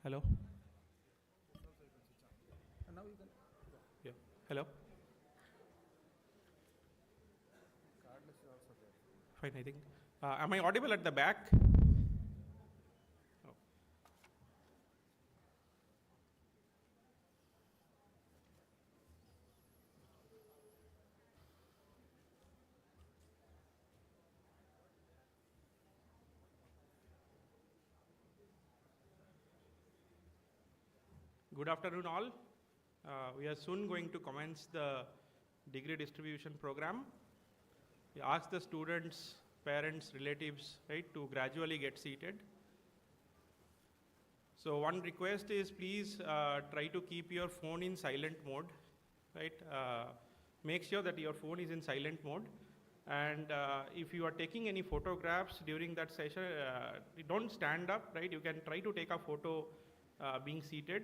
Hello? Now you can. Yeah. Hello? Cardless is also there. Fine, I think. Am I audible at the back? Oh. Good afternoon, all. We are soon going to commence the degree distribution program. We ask the students, parents, relatives, right, to gradually get seated. So one request is please try to keep your phone in silent mode, right? Make sure that your phone is in silent mode. And if you are taking any photographs during that session, don't stand up, right? You can try to take a photo being seated.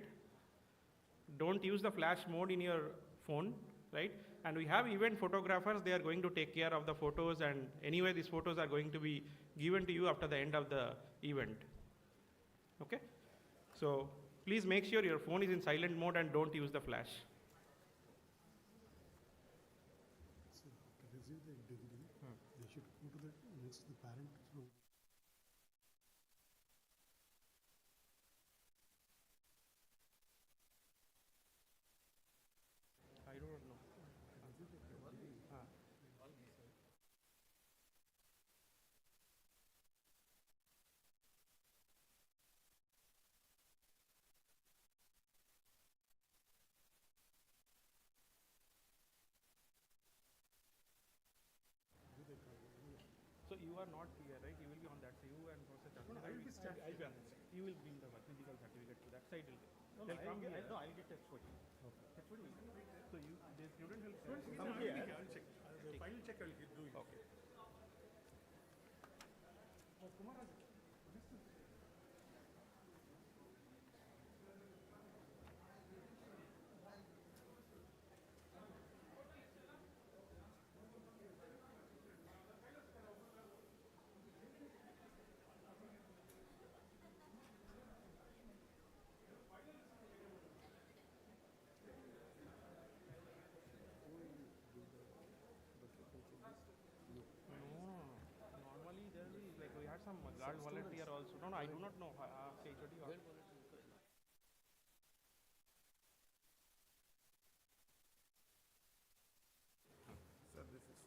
Don't use the flash mode in your phone, right? And we have event photographers, they are going to take care of the photos, and anyway these photos are going to be given to you after the end of the event. Okay? So please make sure your phone is in silent mode and don't use the flash. So to receive the degree, they should go to the next the parent. I don't know. So you are not here, right? You will be on that side. You and Professor Chandra. I will be I'll be on this side. You will bring the physical certificate to that side. They'll come here. No, I'll get HOD. Okay. So you, the student will Come here. I'll check. The final check I will do it. Okay. No. Normally there is like we had some guard volunteer also. No, I do not know. HOD or Sir, this is.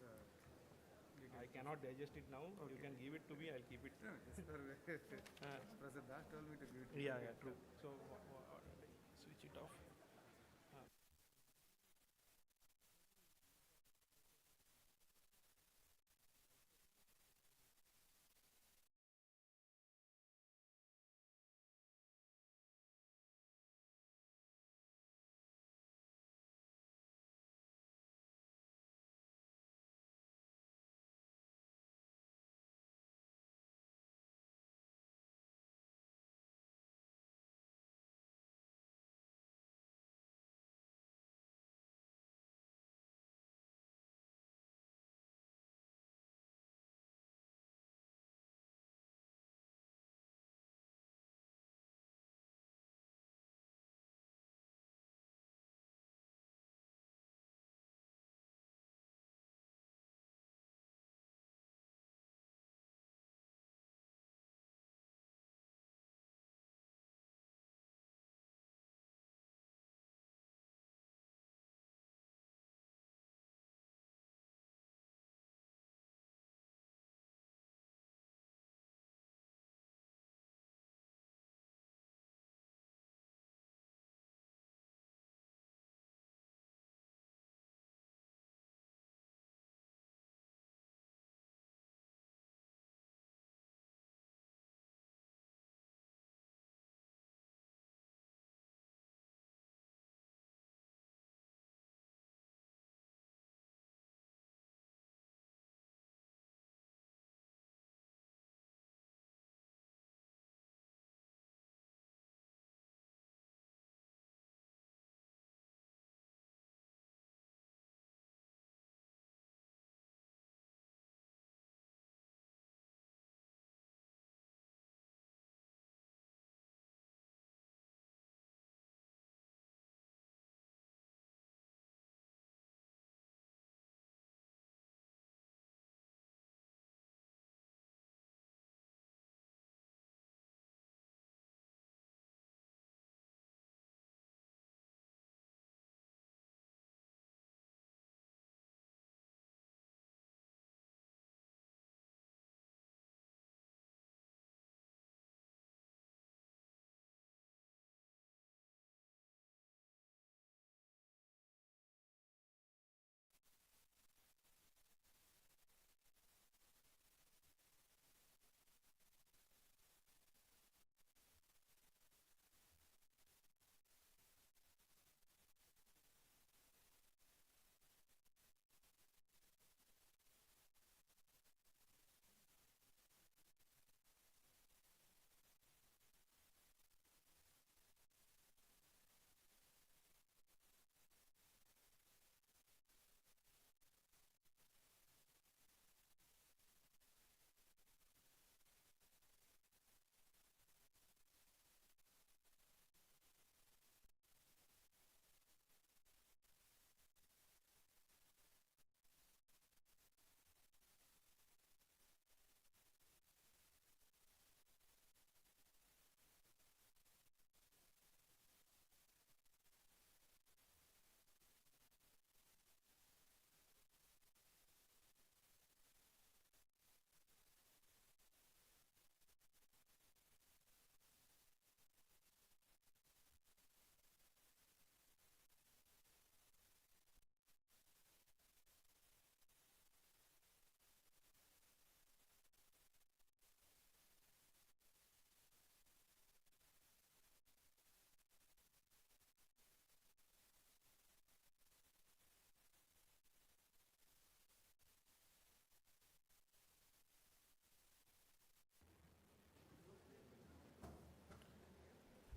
I cannot digest it now. Okay. You can give it to me. I'll keep it. No, Professor Das told me to give it to Yeah, you. yeah, true. So switch it off.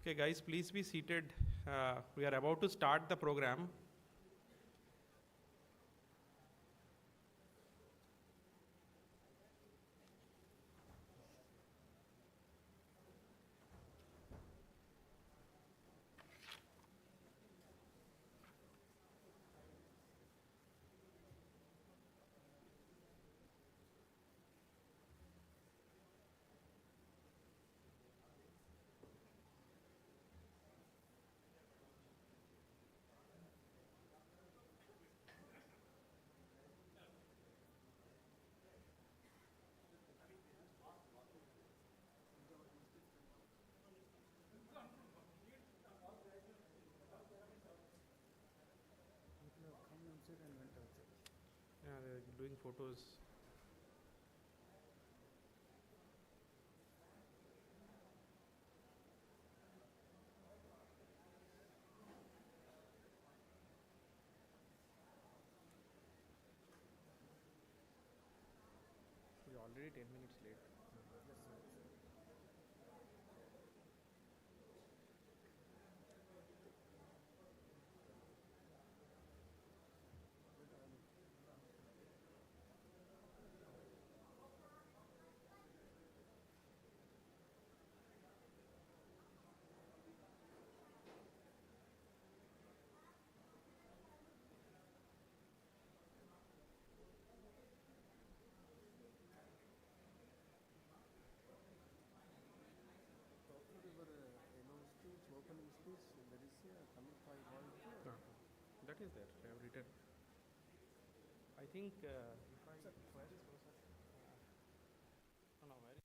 Okay, guys, please be seated. We are about to start the program. People have come inside and went outside. Yeah, they're doing photos. You're already 10 minutes late. After your yellow speech, opening speech, there is a Tamil file Ah, that is there. I have written. I think if I. Where is Rosa? No, no, where is.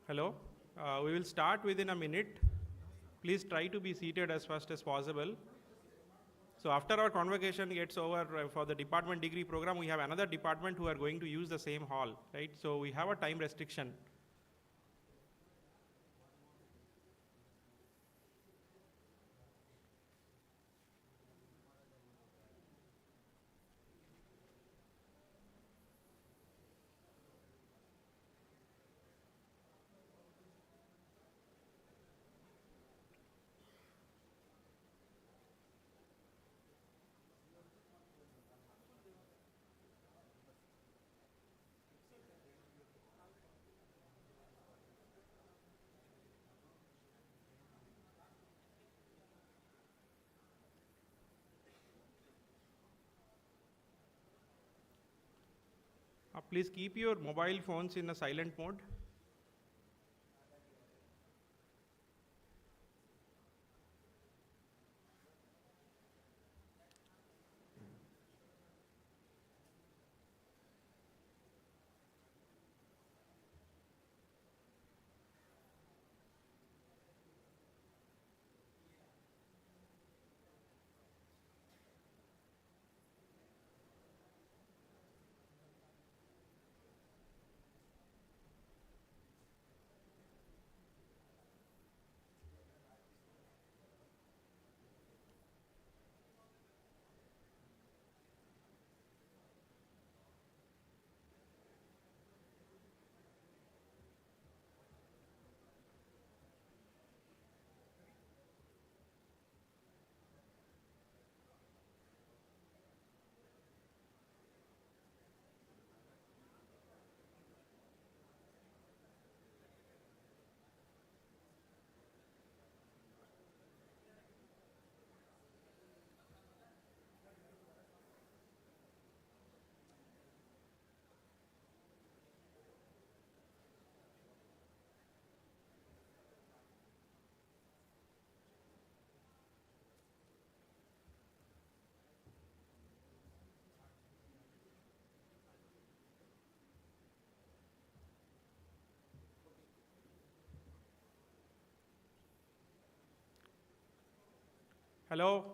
Hello. We will start within a minute. Please try to be seated as fast as possible So after our convocation gets over for the department degree program, we have another department who are going to use the same hall, right? So we have a time restriction. Please keep your mobile phones in a silent mode. Hello,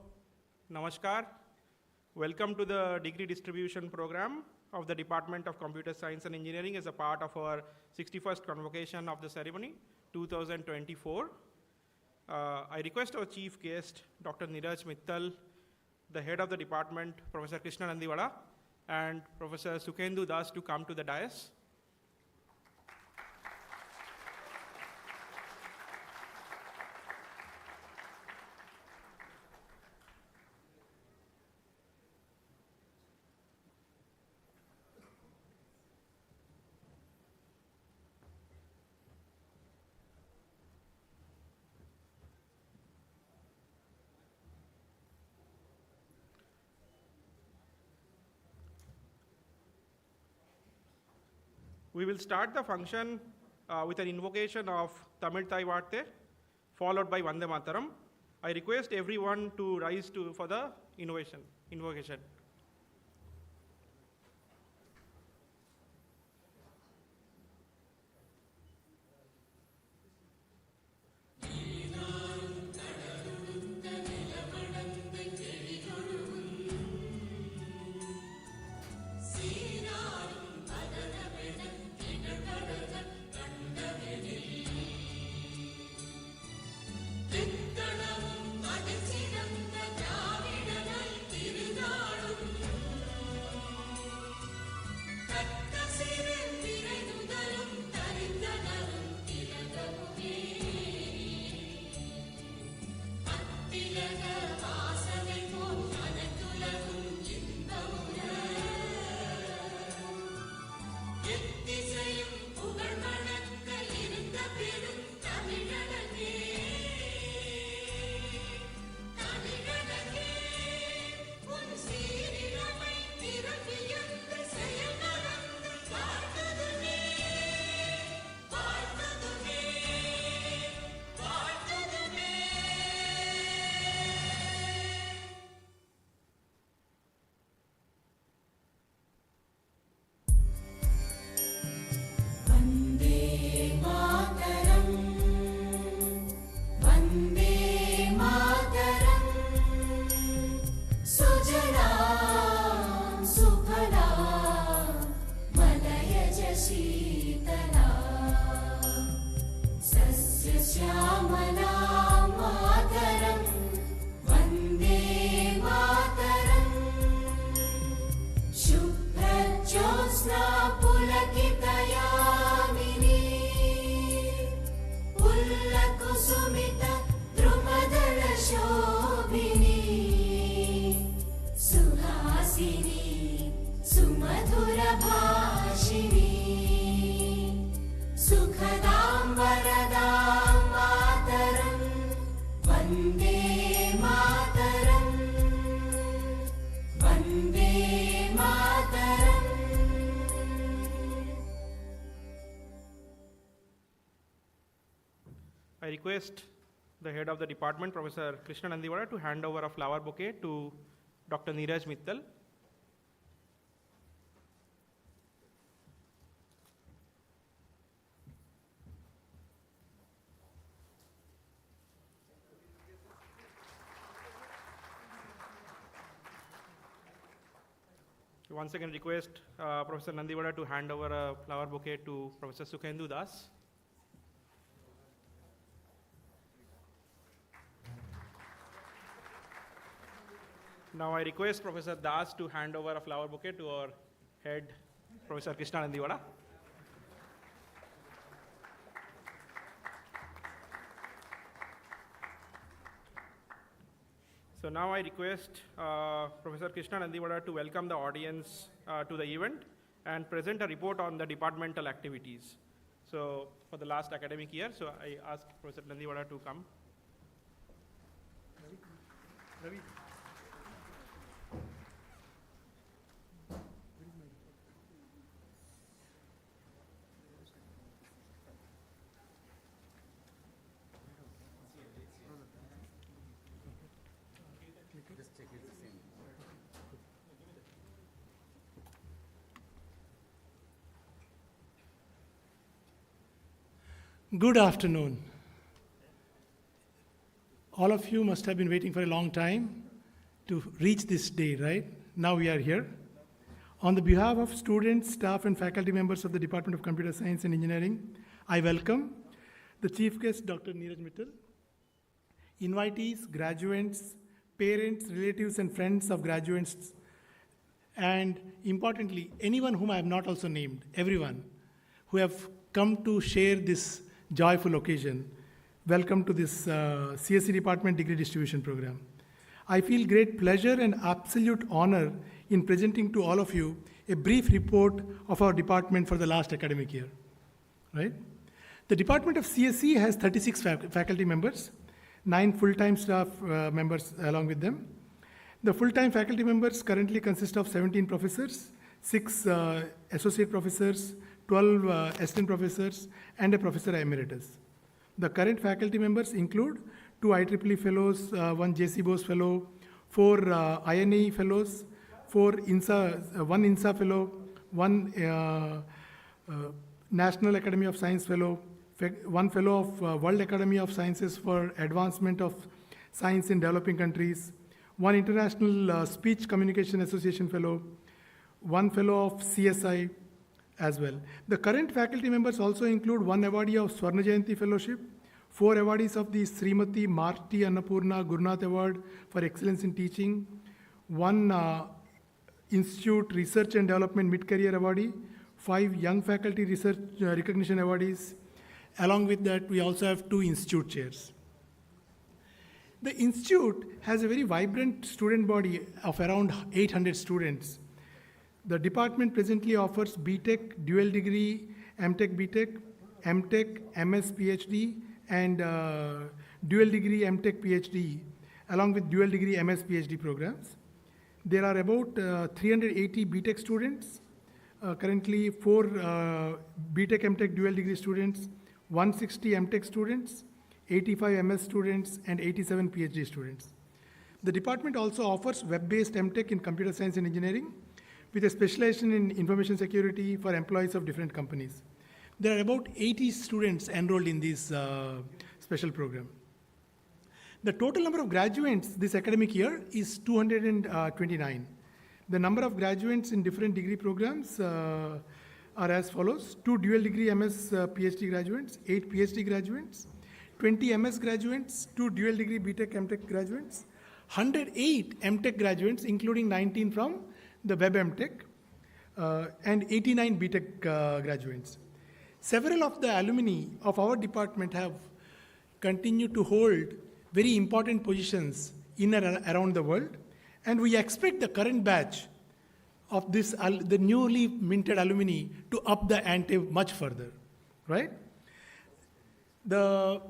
Namaskar. Welcome to the degree distribution program of the Department of Computer Science and Engineering as a part of our 61st convocation of the ceremony, 2024. I request our chief guest, Dr. Neeraj Mittal, the head of the department, Professor Krishna Nandivada, and Professor Sukhendu Das to come to the dais. We will start the function with an invocation of Tamil Thai Vaarthe, followed by Vande Mataram. I request everyone to rise for the invocation. தித்தளமும் மகிழ்ச்சிதந்த திராவிடனை திருநாடு ज्योत्स्ना पुलकितयामिनी पुल्लकुसुमित द्रुमदलशोभिनी सुहासिनी सुमधुरभाषिणी सुखदां वरदां मातरं Vande Mataram Vande Mataram. I request the head of the department, Professor Krishna Nandiwada, to hand over a flower bouquet to Dr. Neeraj Mittal. Once again request Professor Nandiwada to hand over a flower bouquet to Professor Sukhendu Das. Now I request Professor Das to hand over a flower bouquet to our head, Professor Krishna Nandiwada. So now I request Professor Krishna Nandiwada to welcome the audience to the event and present a report on the departmental activities. So for the last academic year, so I ask Professor Nandiwada to come. Ravi. Good afternoon. All of you must have been waiting for a long time to reach this day, right? Now we are here. On the behalf of students, staff, and faculty members of the Department of Computer Science and Engineering, I welcome the chief guest, Dr. Neeraj Mittal, invitees, graduates, parents, relatives, and friends of graduates, and importantly, anyone whom I have not also named, everyone who have come to share this joyful occasion. Welcome to this CSE Department Degree Distribution Program. I feel great pleasure and absolute honor in presenting to all of you a brief report of our department for the last academic year. Right? The Department of CSE has 36 faculty members, 9 full-time staff members along with them. The full-time faculty members currently consist of 17 professors, 6 associate professors, 12 assistant professors, and a professor emeritus. The current faculty members include 2 IEEE fellows, 1 JC Bose fellow, 4 INAE fellows, 1 INSA fellow, 1 National Academy of Science fellow, 1 fellow of World Academy of Sciences for Advancement of Science in Developing Countries, 1 International Speech Communication Association fellow, 1 fellow of CSI, as well. The current faculty members also include 1 awardee of Swarna Jayanti Fellowship, 4 awardees of the Srimati Marti Annapurna Gurunath Award for Excellence in Teaching, 1 Institute Research and Development Mid-Career Awardee, 5 Young Faculty Research Recognition Awardees. Along with that, we also have 2 institute chairs. The institute has a very vibrant student body of around 800 students. The department presently offers BTech, dual degree, MTech, BTech, MTech, MS, PhD, and dual degree, MTech, PhD, along with dual degree, MS, PhD programs. There are about 380 BTech students, currently 4 BTech, MTech, dual degree students, 160 MTech students, 85 MS students, and 87 PhD students. The department also offers web-based MTech in computer science and engineering, with a specialization in information security for employees of different companies. There are about 80 students enrolled in this special program. The total number of graduates this academic year is 229. The number of graduates in different degree programs are as follows: 2 dual degree MS PhD graduates, 8 PhD graduates, 20 MS graduates, 2 dual degree BTech MTech graduates, 108 MTech graduates, including 19 from the Web MTech, and 89 BTech graduates. Several of the alumni of our department have continued to hold very important positions in and around the world, and we expect the current batch of this, the newly minted alumni to up the ante much further, right? The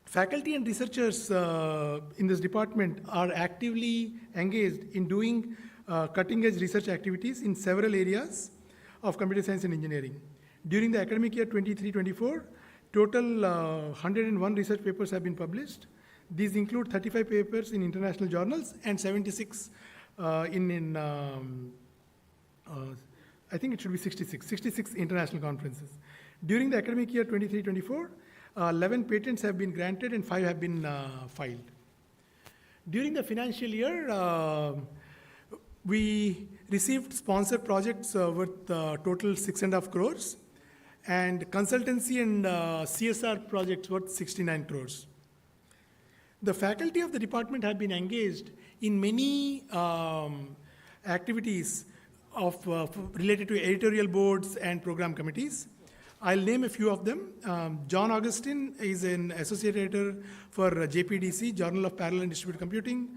faculty and researchers in this department are actively engaged in doing cutting-edge research activities in several areas of computer science and engineering. During the academic year 23-24, total 101 research papers have been published. These include 35 papers in international journals and 76 I think it should be 66 international conferences. During the academic year 23-24, 11 patents have been granted and 5 have been filed. During the financial year, we received sponsored projects worth total 6.5 crores and consultancy and CSR projects worth 69 crores. The faculty of the department have been engaged in many activities related to editorial boards and program committees. I'll name a few of them. John Augustine is an associate editor for JPDC, Journal of Parallel and Distributed Computing.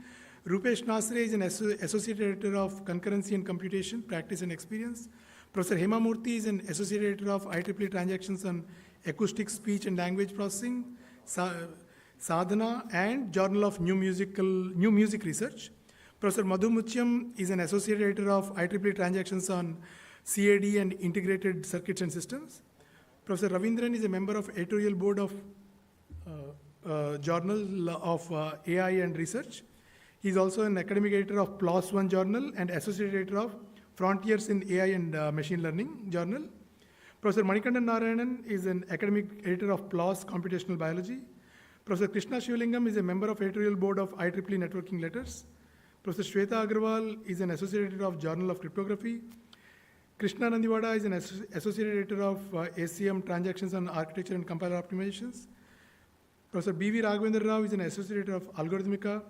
Rupesh Nasre is an associate editor of Concurrency and Computation, Practice and Experience. Professor Hema Murthy is an associate editor of IEEE Transactions on Acoustic Speech and Language Processing, Sadhana, and Journal of New Music Research. Professor Madhu Mutyam is an associate editor of IEEE Transactions on CAD and Integrated Circuits and Systems. Professor Ravindran is a member of editorial board of Journal of AI and Research. He is also an academic editor of PLOS One Journal and associate editor of Frontiers in AI and Machine Learning Journal. Professor Manikandan Narayanan is an academic editor of PLOS Computational Biology. Professor Krishna Shivlingam is a member of editorial board of IEEE Networking Letters. Professor Shweta Agarwal is an associate editor of Journal of Cryptography. Krishna Nandiwada is an associate editor of ACM Transactions on Architecture and Compiler Optimizations. Professor B.V. Raghavendra Rao is an associate editor of Algorithmica.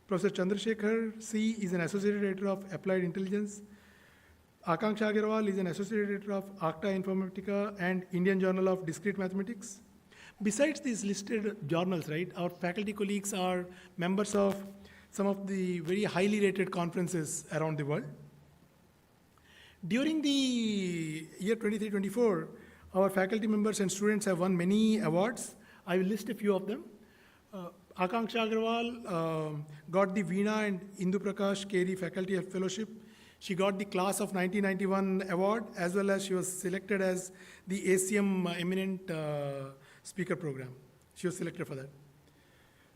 Professor Chandrasekhar C. is an associate editor of Applied Intelligence. Akanksha Agarwal is an associate editor of Acta Informatica and Indian Journal of Discrete Mathematics. Besides these listed journals, right, our faculty colleagues are members of some of the very highly rated conferences around the world. During the year 23-24, our faculty members and students have won many awards. I will list a few of them. Akanksha Agarwal got the Veena and Indu Prakash Keri Faculty Fellowship. She got the Class of 1991 award, as well as she was selected as the ACM Eminent Speaker Program. She was selected for that.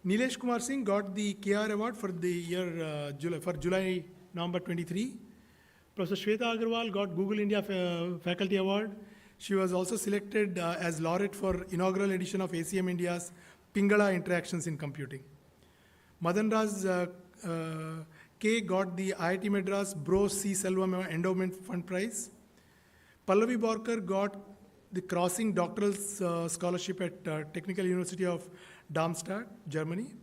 Nilesh Kumar Singh got the KR Award for the year July-November 23. Professor Shweta Agarwal got Google India Faculty Award. She was also selected as laureate for inaugural edition of ACM India's Pingala Interactions in Computing. Madan Raj K got the IIT Madras Bro C. Selvam Endowment Fund Prize. Pallavi Borkar got the Crossing Doctoral Scholarship at Technical University of Darmstadt, Germany.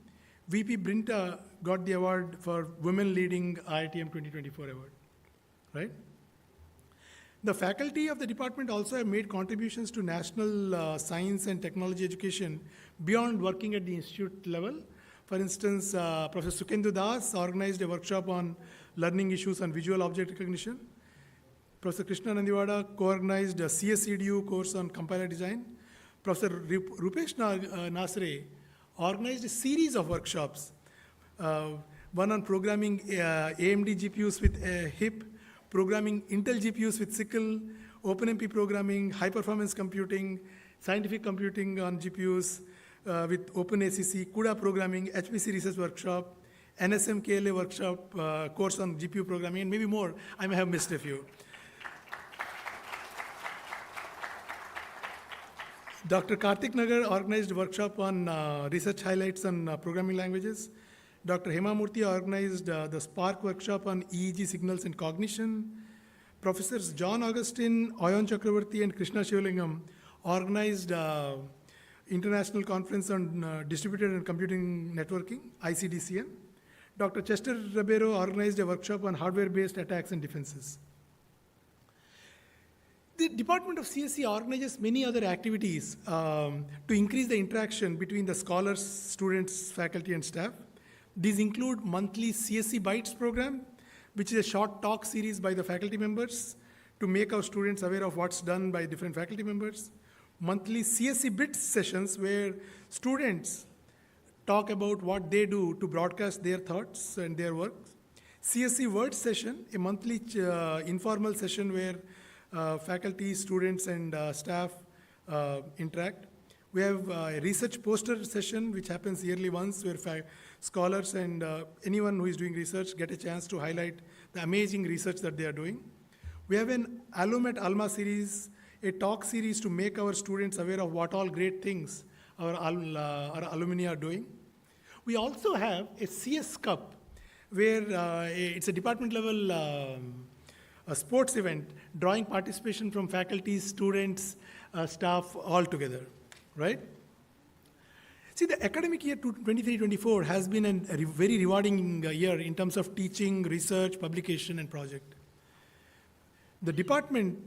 VP Brinta got the award for Women Leading IITM 2024 award, right? The faculty of the department also have made contributions to national science and technology education beyond working at the institute level. For instance, Professor Sukendu Das organized a workshop on learning issues on visual object recognition. Professor Krishna Nandiwada co-organized a CSEDU course on compiler design. Professor Rupesh Nasre organized a series of workshops, one on programming AMD GPUs with HIP, programming Intel GPUs with SYCL, OpenMP programming, high-performance computing, scientific computing on GPUs with OpenACC, CUDA programming, HPC research workshop, NSM KLA workshop, course on GPU programming, and maybe more. I may have missed a few. Dr. Karthik Nagar organized a workshop on research highlights on programming languages. Dr. Hema Murthy organized the Spark workshop on EEG signals and cognition. Professors John Augustine, Ayan Chakravarti, and Krishna Shivlingam organized International Conference on Distributed and Computing Networking, ICDCN. Dr. Chester Ribeiro organized a workshop on hardware-based attacks and defenses. Department of CSE organizes many other activities to increase the interaction between the scholars, students, faculty, and staff. These include monthly CSE Bites program, which is a short talk series by the faculty members to make our students aware of what's done by different faculty members. Monthly CSE Bits sessions where students talk about what they do to broadcast their thoughts and their works. CSE Words session, a monthly informal session where faculty, students, and staff interact. We have a research poster session, which happens yearly once, where scholars and anyone who is doing research get a chance to highlight the amazing research that they are doing. We have an Alum at Alma series, a talk series to make our students aware of what all great things our alumni are doing. We also have a CS Cup, where it's a department level a sports event, drawing participation from faculty, students, staff, all together, right? See, the academic year 23-24 has been a very rewarding year in terms of teaching, research, publication, and project. The department,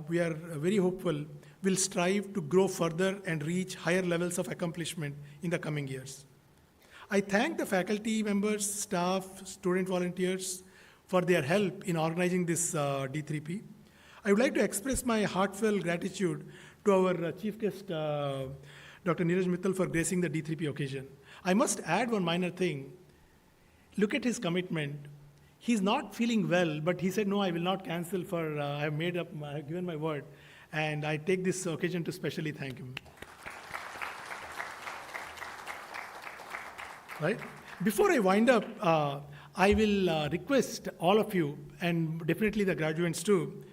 we are very hopeful, will strive to grow further and reach higher levels of accomplishment in the coming years. I thank the faculty members, staff, student volunteers for their help in organizing this D3P. I would like to express my heartfelt gratitude to our chief guest, Dr. Neeraj Mittal, for gracing the D3P occasion. I must add one minor thing. Look at his commitment. He's not feeling well, but he said, no, I will not cancel for, I have given my word. And I take this occasion to specially thank him. Right? Before I wind up, I will request all of you, and definitely the graduates too,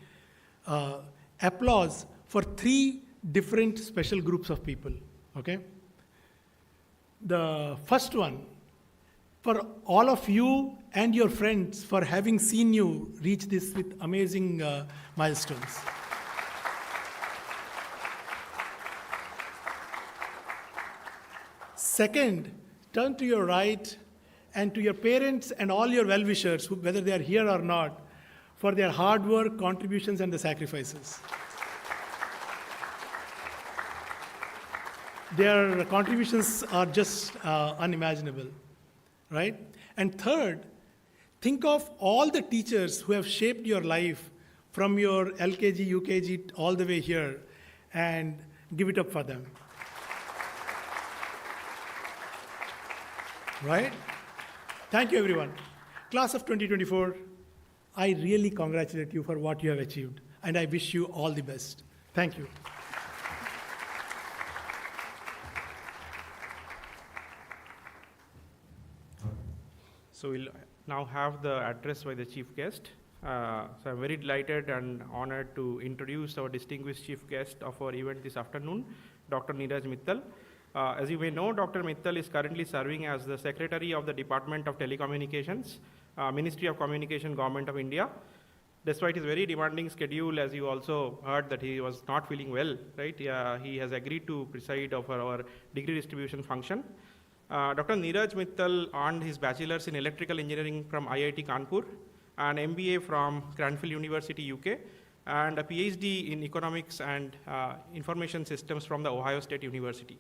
applause for 3 different special groups of people, okay? The first one, for all of you and your friends for having seen you reach this with amazing milestones. Second, turn to your right and to your parents and all your well-wishers, whether they are here or not, for their hard work, contributions, and the sacrifices. Their contributions are just unimaginable, right? And third, think of all the teachers who have shaped your life from your LKG, UKG, all the way here, and give it up for them. Right? Thank you, everyone. Class of 2024, I really congratulate you for what you have achieved, and I wish you all the best. Thank you. So we'll now have the address by the chief guest. So I'm very delighted and honored to introduce our distinguished chief guest of our event this afternoon, Dr. Neeraj Mittal. As you may know, Dr. Mittal is currently serving as the Secretary of the Department of Telecommunications, Ministry of Communication, Government of India. Despite his very demanding schedule, as you also heard that he was not feeling well, right? He has agreed to preside over our degree distribution function. Dr. Neeraj Mittal earned his bachelor's in electrical engineering from IIT Kanpur, an MBA from Cranfield University, UK, and a PhD in economics and information systems from the Ohio State University.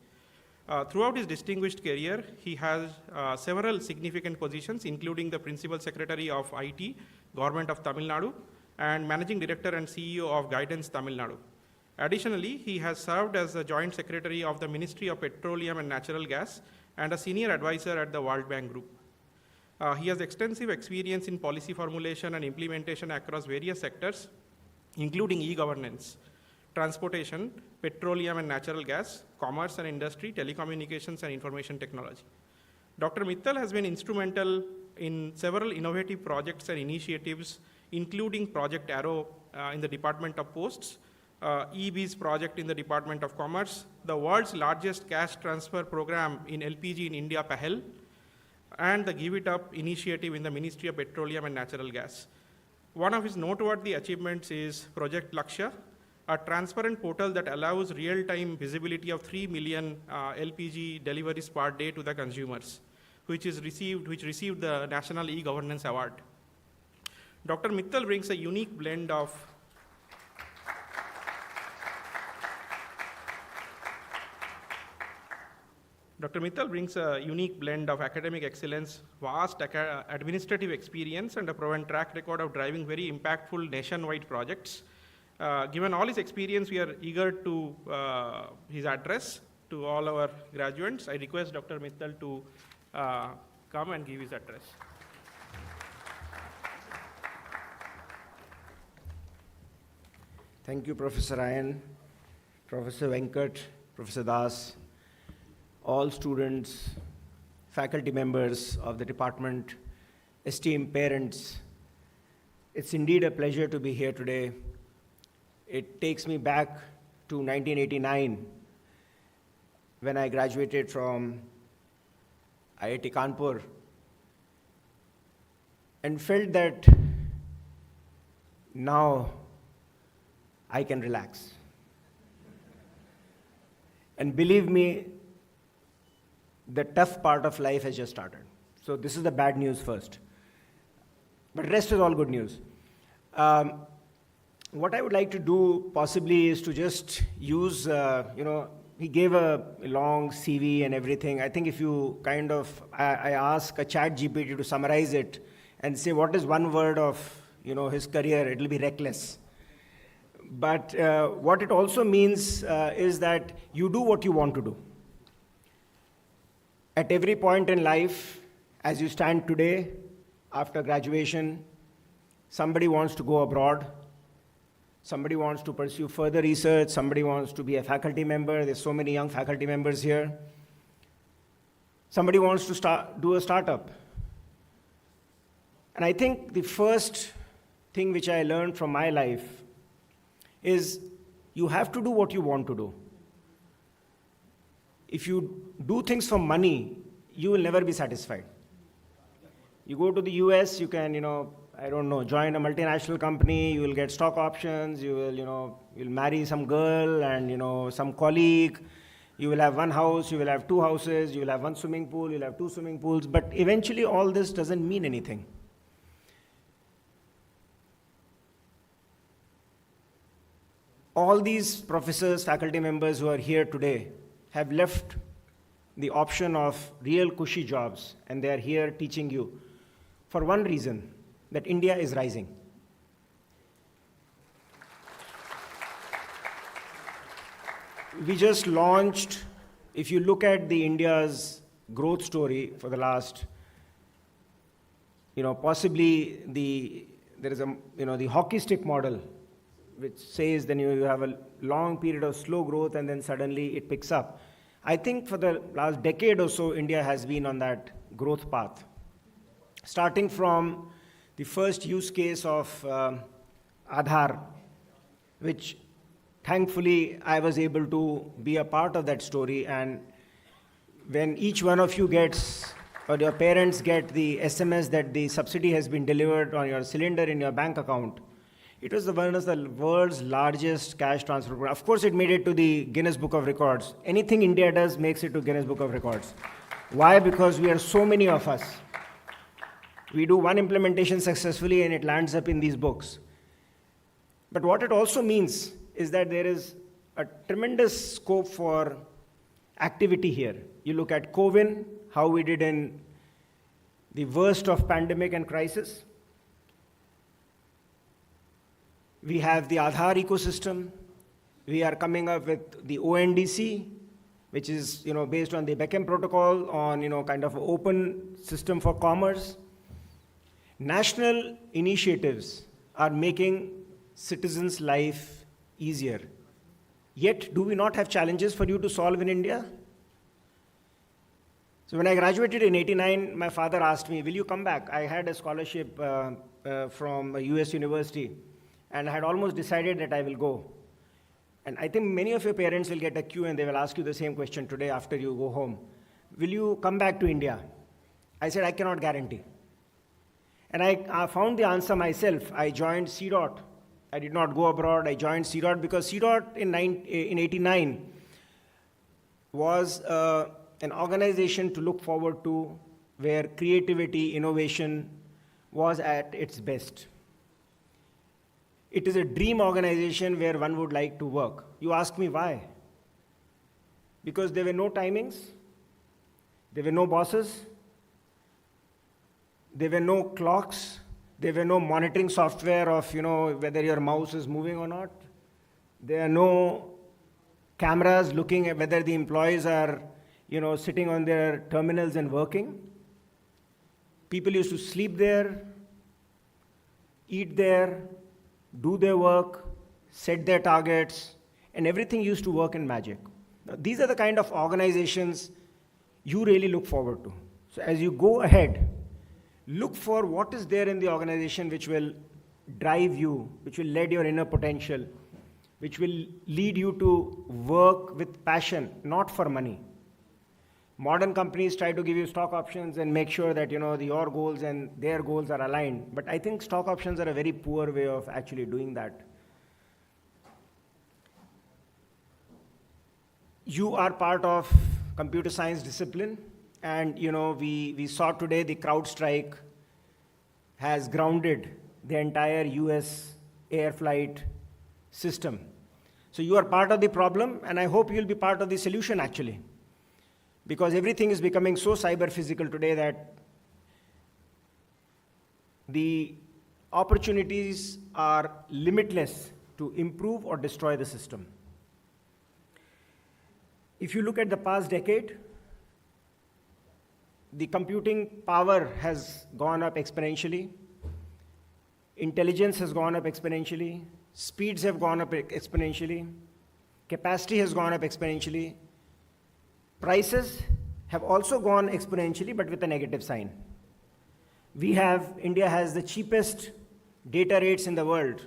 Throughout his distinguished career, he has several significant positions, including the Principal Secretary of IT, Government of Tamil Nadu, and Managing Director and CEO of Guidance Tamil Nadu. Additionally, he has served as the Joint Secretary of the Ministry of Petroleum and Natural Gas and a Senior Advisor at the World Bank Group. He has extensive experience in policy formulation and implementation across various sectors, including e-governance, transportation, petroleum and natural gas, commerce and industry, telecommunications and information technology. Dr. Mittal has been instrumental in several innovative projects and initiatives, including Project Arrow in the Department of Posts, EB's project in the Department of Commerce, the world's largest cash transfer program in LPG in India, PAHEL, and the Give It Up initiative in the Ministry of Petroleum and Natural Gas. One of his noteworthy achievements is Project Lakshya, a transparent portal that allows real-time visibility of 3 million LPG deliveries per day to the consumers, which received the National E-Governance Award. Dr. Mittal brings a unique blend of Dr. Mittal brings a unique blend of academic excellence, vast administrative experience, and a proven track record of driving very impactful nationwide projects. Given all his experience, we are eager to his address to all our graduates. I request Dr. Mittal to come and give his address. Thank you, Professor Ryan, Professor Venkat, Professor Das, all students, faculty members of the department, esteemed parents. It's indeed a pleasure to be here today. It takes me back to 1989 when I graduated from IIT Kanpur and felt that now I can relax. And believe me, the tough part of life has just started. So this is the bad news first. But rest is all good news. What I would like to do possibly is to just use, he gave a long CV and everything. I think if you I ask a chat GPT to summarize it and say what is one word of, his career, it'll be reckless. But what it also means is that you do what you want to do. At every point in life, as you stand today, after graduation, somebody wants to go abroad, somebody wants to pursue further research, somebody wants to be a faculty member. There's so many young faculty members here. Somebody wants to do a startup. And I think the first thing which I learned from my life is you have to do what you want to do. If you do things for money, you will never be satisfied. You go to the US, you can, join a multinational company, you will get stock options, you'll marry some girl and, some colleague, you will have one house, you will have two houses, you will have one swimming pool, you'll have two swimming pools, but eventually all this doesn't mean anything. All these professors, faculty members who are here today have left the option of real cushy jobs, and they are here teaching you for one reason, that India is rising. We just launched, if you look at the India's growth story for the last, possibly there is the hockey stick model, which says then you have a long period of slow growth and then suddenly it picks up. I think for the last decade or so, India has been on that growth path. Starting from the first use case of Aadhaar, which thankfully I was able to be a part of that story. And when each one of you gets, or your parents get the SMS that the subsidy has been delivered on your cylinder in your bank account, it was one of the world's largest cash transfer programs. Of course, it made it to the Guinness Book of Records. Anything India does makes it to Guinness Book of Records. Why? Because we are so many of us. We do one implementation successfully and it lands up in these books. But what it also means is that there is a tremendous scope for activity here. You look at CoWIN, how we did in the worst of pandemic and crisis. We have the Aadhaar ecosystem. We are coming up with the ONDC, which is based on the Beckham protocol on kind of an open system for commerce. National initiatives are making citizens' life easier. Yet, do we not have challenges for you to solve in India? So when I graduated in '89, my father asked me, will you come back? I had a scholarship from a US university. And I had almost decided that I will go. And I think many of your parents will get a cue and they will ask you the same question today after you go home. Will you come back to India? I said, I cannot guarantee. And I found the answer myself. I joined CDOT. I did not go abroad. I joined CDOT because CDOT in '89 was an organization to look forward to where creativity, innovation was at its best. It is a dream organization where one would like to work. You ask me why? Because there were no timings, There were no bosses. There were no clocks. There were no monitoring software of, whether your mouse is moving or not. There are no cameras looking at whether the employees are, sitting on their terminals and working. People used to sleep there, eat there, do their work, set their targets, and everything used to work in magic. Now, these are the kind of organizations you really look forward to. So as you go ahead, look for what is there in the organization which will drive you, which will lead your inner potential, which will lead you to work with passion, not for money. Modern companies try to give you stock options and make sure that your goals and their goals are aligned. But I think stock options are a very poor way of actually doing that. You are part of computer science discipline, and we saw today the CrowdStrike has grounded the entire US air flight system. So you are part of the problem, and I hope you'll be part of the solution actually. Because everything is becoming so cyber physical today that the opportunities are limitless to improve or destroy the system. If you look at the past decade, the computing power has gone up exponentially, intelligence has gone up exponentially, speeds have gone up exponentially, capacity has gone up exponentially, prices have also gone exponentially, but with a negative sign. India has the cheapest data rates in the world.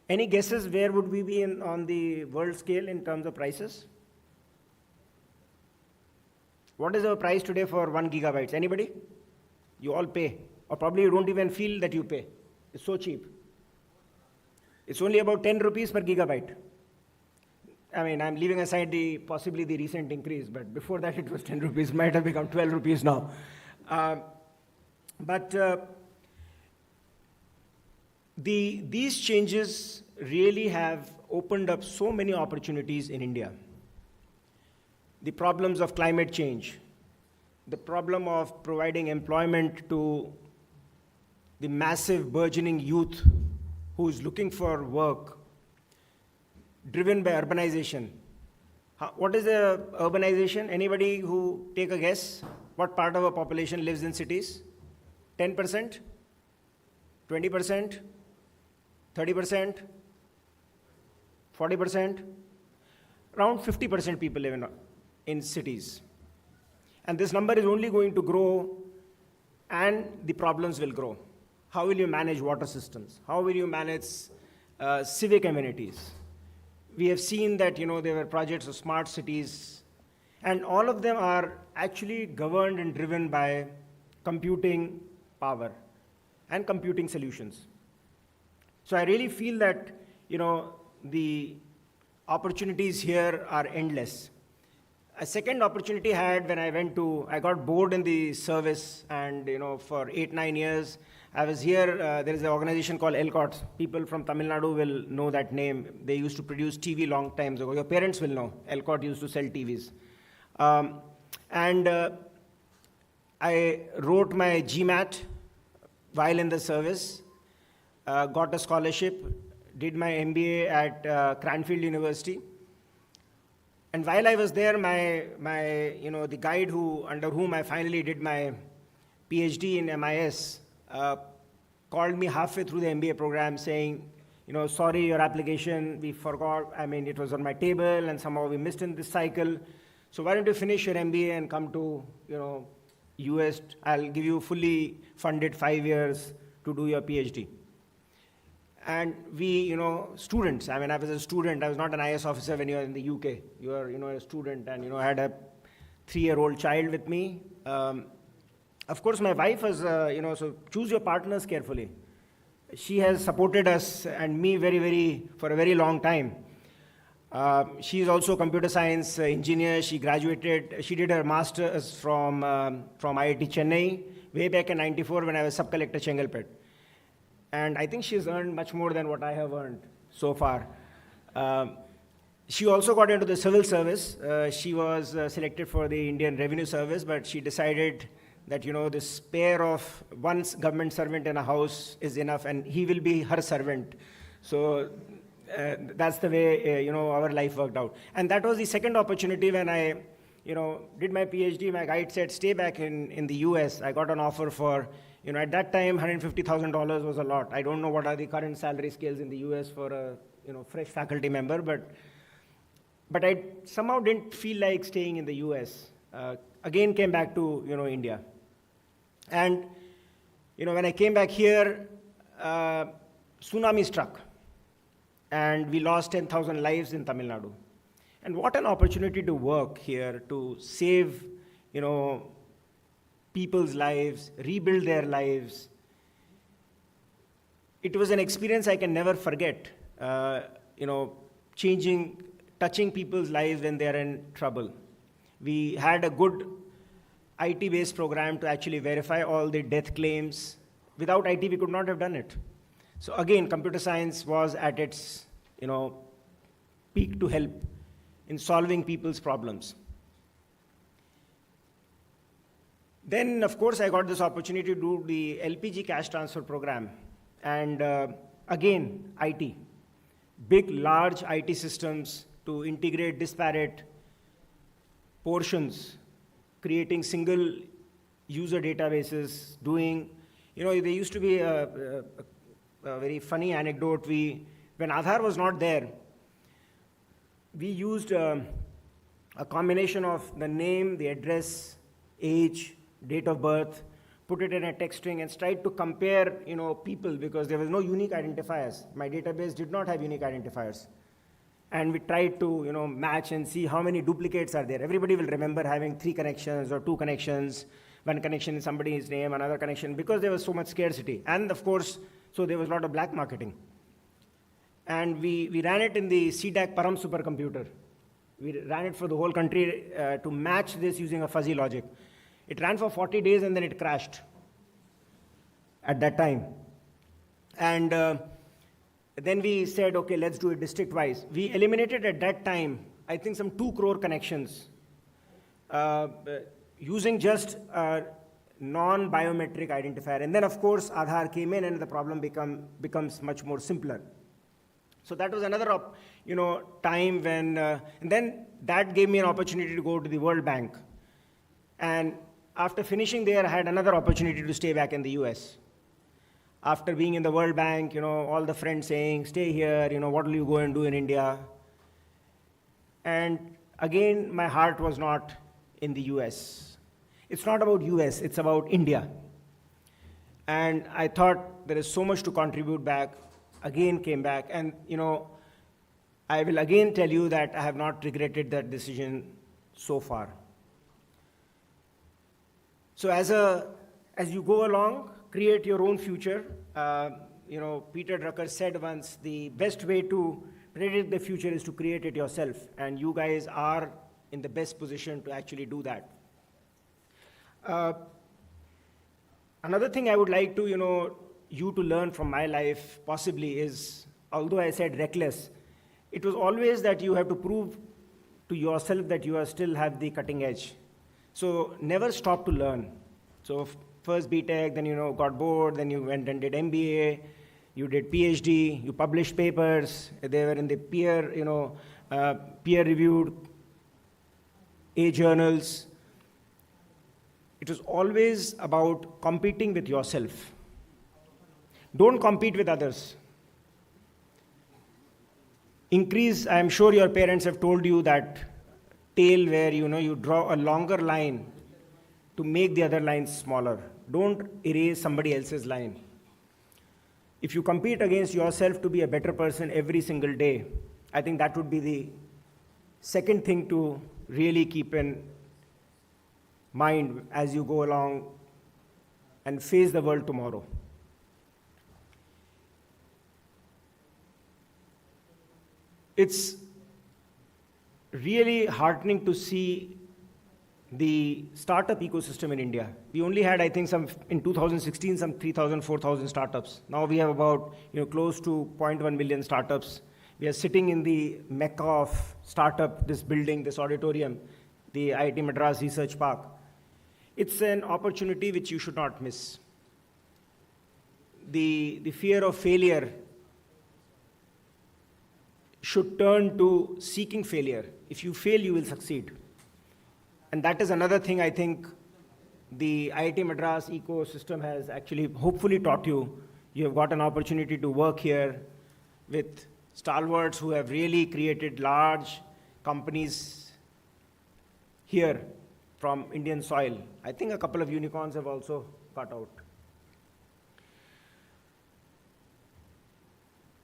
Any guesses where would we be on the world scale in terms of prices? What is our price today for 1 gigabyte? Anybody? You all pay. Or probably you don't even feel that you pay. It's so cheap. It's only about 10 rupees per gigabyte. I mean, I'm leaving aside possibly the recent increase, but before that it was 10 rupees, might have become 12 rupees now. These changes really have opened up so many opportunities in India. The problems of climate change, the problem of providing employment to the massive burgeoning youth who is looking for work, driven by urbanization. What is the urbanization? Anybody who take a guess? What part of our population lives in cities? 10%? 20%? 30%? 40%? Around 50% people live in cities. And this number is only going to grow, and the problems will grow. How will you manage water systems? How will you manage civic amenities? We have seen that there were projects of smart cities, and all of them are actually governed and driven by computing power and computing solutions. So I really feel that the opportunities here are endless. A second opportunity I had when I got bored in the service, and for 8-9 years I was here. There is an organization called ELCOT. People from Tamil Nadu will know that name. They used to produce TV long times ago. Your parents will know. ELCOT used to sell TVs. I wrote my GMAT while in the service, got a scholarship, did my MBA at Cranfield University. And while I was there, the guide under whom I finally did my PhD in MIS called me halfway through the MBA program saying, sorry, your application, we forgot. I mean, it was on my table and somehow we missed in this cycle. So why don't you finish your MBA and come to, US? I'll give you fully funded 5 years to do your PhD. And we, students, I was a student. I was not an IS officer when you were in the UK. You were, a student, and, I had a 3-year-old child with me. Of course, my wife was, so choose your partners carefully. She has supported us and me for a very long time. She is also a computer science engineer. She graduated, she did her master's from IIT Chennai way back in '94 when I was sub-collector Chengalpet. And I think she's earned much more than what I have earned so far. She also got into the civil service. She was selected for the Indian Revenue Service, but she decided that, this pair of one government servant in a house is enough, and he will be her servant. So that's the way, our life worked out. And that was the second opportunity when I, did my PhD. My guide said, stay back in the US. I got an offer for, at that time, $150,000 was a lot. I don't know what are the current salary scales in the US for a, fresh faculty member, but I somehow didn't feel like staying in the US. Again, came back to, India. And, when I came back here, tsunami struck. And we lost 10,000 lives in Tamil Nadu. And what an opportunity to work here to save, people's lives, rebuild their lives. It was an experience I can never forget, touching people's lives when they're in trouble. We had a good IT-based program to actually verify all the death claims. Without IT, we could not have done it. So again, computer science was at its, peak to help in solving people's problems. Then, of course, I got this opportunity to do the LPG cash transfer program. And again, IT. Big, large IT systems to integrate disparate portions, creating single user databases, doing, there used to be a very funny anecdote. When Aadhaar was not there, we used a combination of the name, the address, age, date of birth, put it in a text string and tried to compare, people because there was no unique identifiers. My database did not have unique identifiers. And we tried to, match and see how many duplicates are there. Everybody will remember having 3 connections or 2 connections, one connection in somebody's name, another connection, because there was so much scarcity. And of course, so there was a lot of black marketing. And we ran it in the CDAC Param supercomputer. We ran it for the whole country to match this using a fuzzy logic. It ran for 40 days and then it crashed at that time. And then we said, okay, let's do it district-wise. We eliminated at that time, I think some 2 crore connections using just a non-biometric identifier. And then, of course, Aadhaar came in and the problem becomes much more simpler. So that was another, time when, and then that gave me an opportunity to go to the World Bank. And after finishing there, I had another opportunity to stay back in the US. After being in the World Bank, all the friends saying, stay here, what will you go and do in India? And again, my heart was not in the US. It's not about US, it's about India. And I thought there is so much to contribute back. Again, came back. And, I will again tell you that I have not regretted that decision so far. So as you go along, create your own future. Peter Drucker said once, the best way to predict the future is to create it yourself. And you guys are in the best position to actually do that. Another thing I would like to, you to learn from my life possibly is, although I said reckless, it was always that you have to prove to yourself that you still have the cutting edge. So never stop to learn. So first BTech, then got bored, then you went and did MBA, you did PhD, you published papers, they were in the peer-reviewed A journals. It was always about competing with yourself. Don't compete with others. Increase, I am sure your parents have told you that tale where you draw a longer line to make the other lines smaller. Don't erase somebody else's line. If you compete against yourself to be a better person every single day, I think that would be the second thing to really keep in mind as you go along and face the world tomorrow. It's really heartening to see the startup ecosystem in India. We only had, I think, in 2016, some 3,000, 4,000 startups. Now we have about, close to 0.1 million startups. We are sitting in the mecca of startup, this building, this auditorium, the IIT Madras Research Park. It's an opportunity which you should not miss. The fear of failure should turn to seeking failure. If you fail, you will succeed. And that is another thing I think the IIT Madras ecosystem has actually hopefully taught you. You have got an opportunity to work here with stalwarts who have really created large companies here from Indian soil. I think a couple of unicorns have also got out.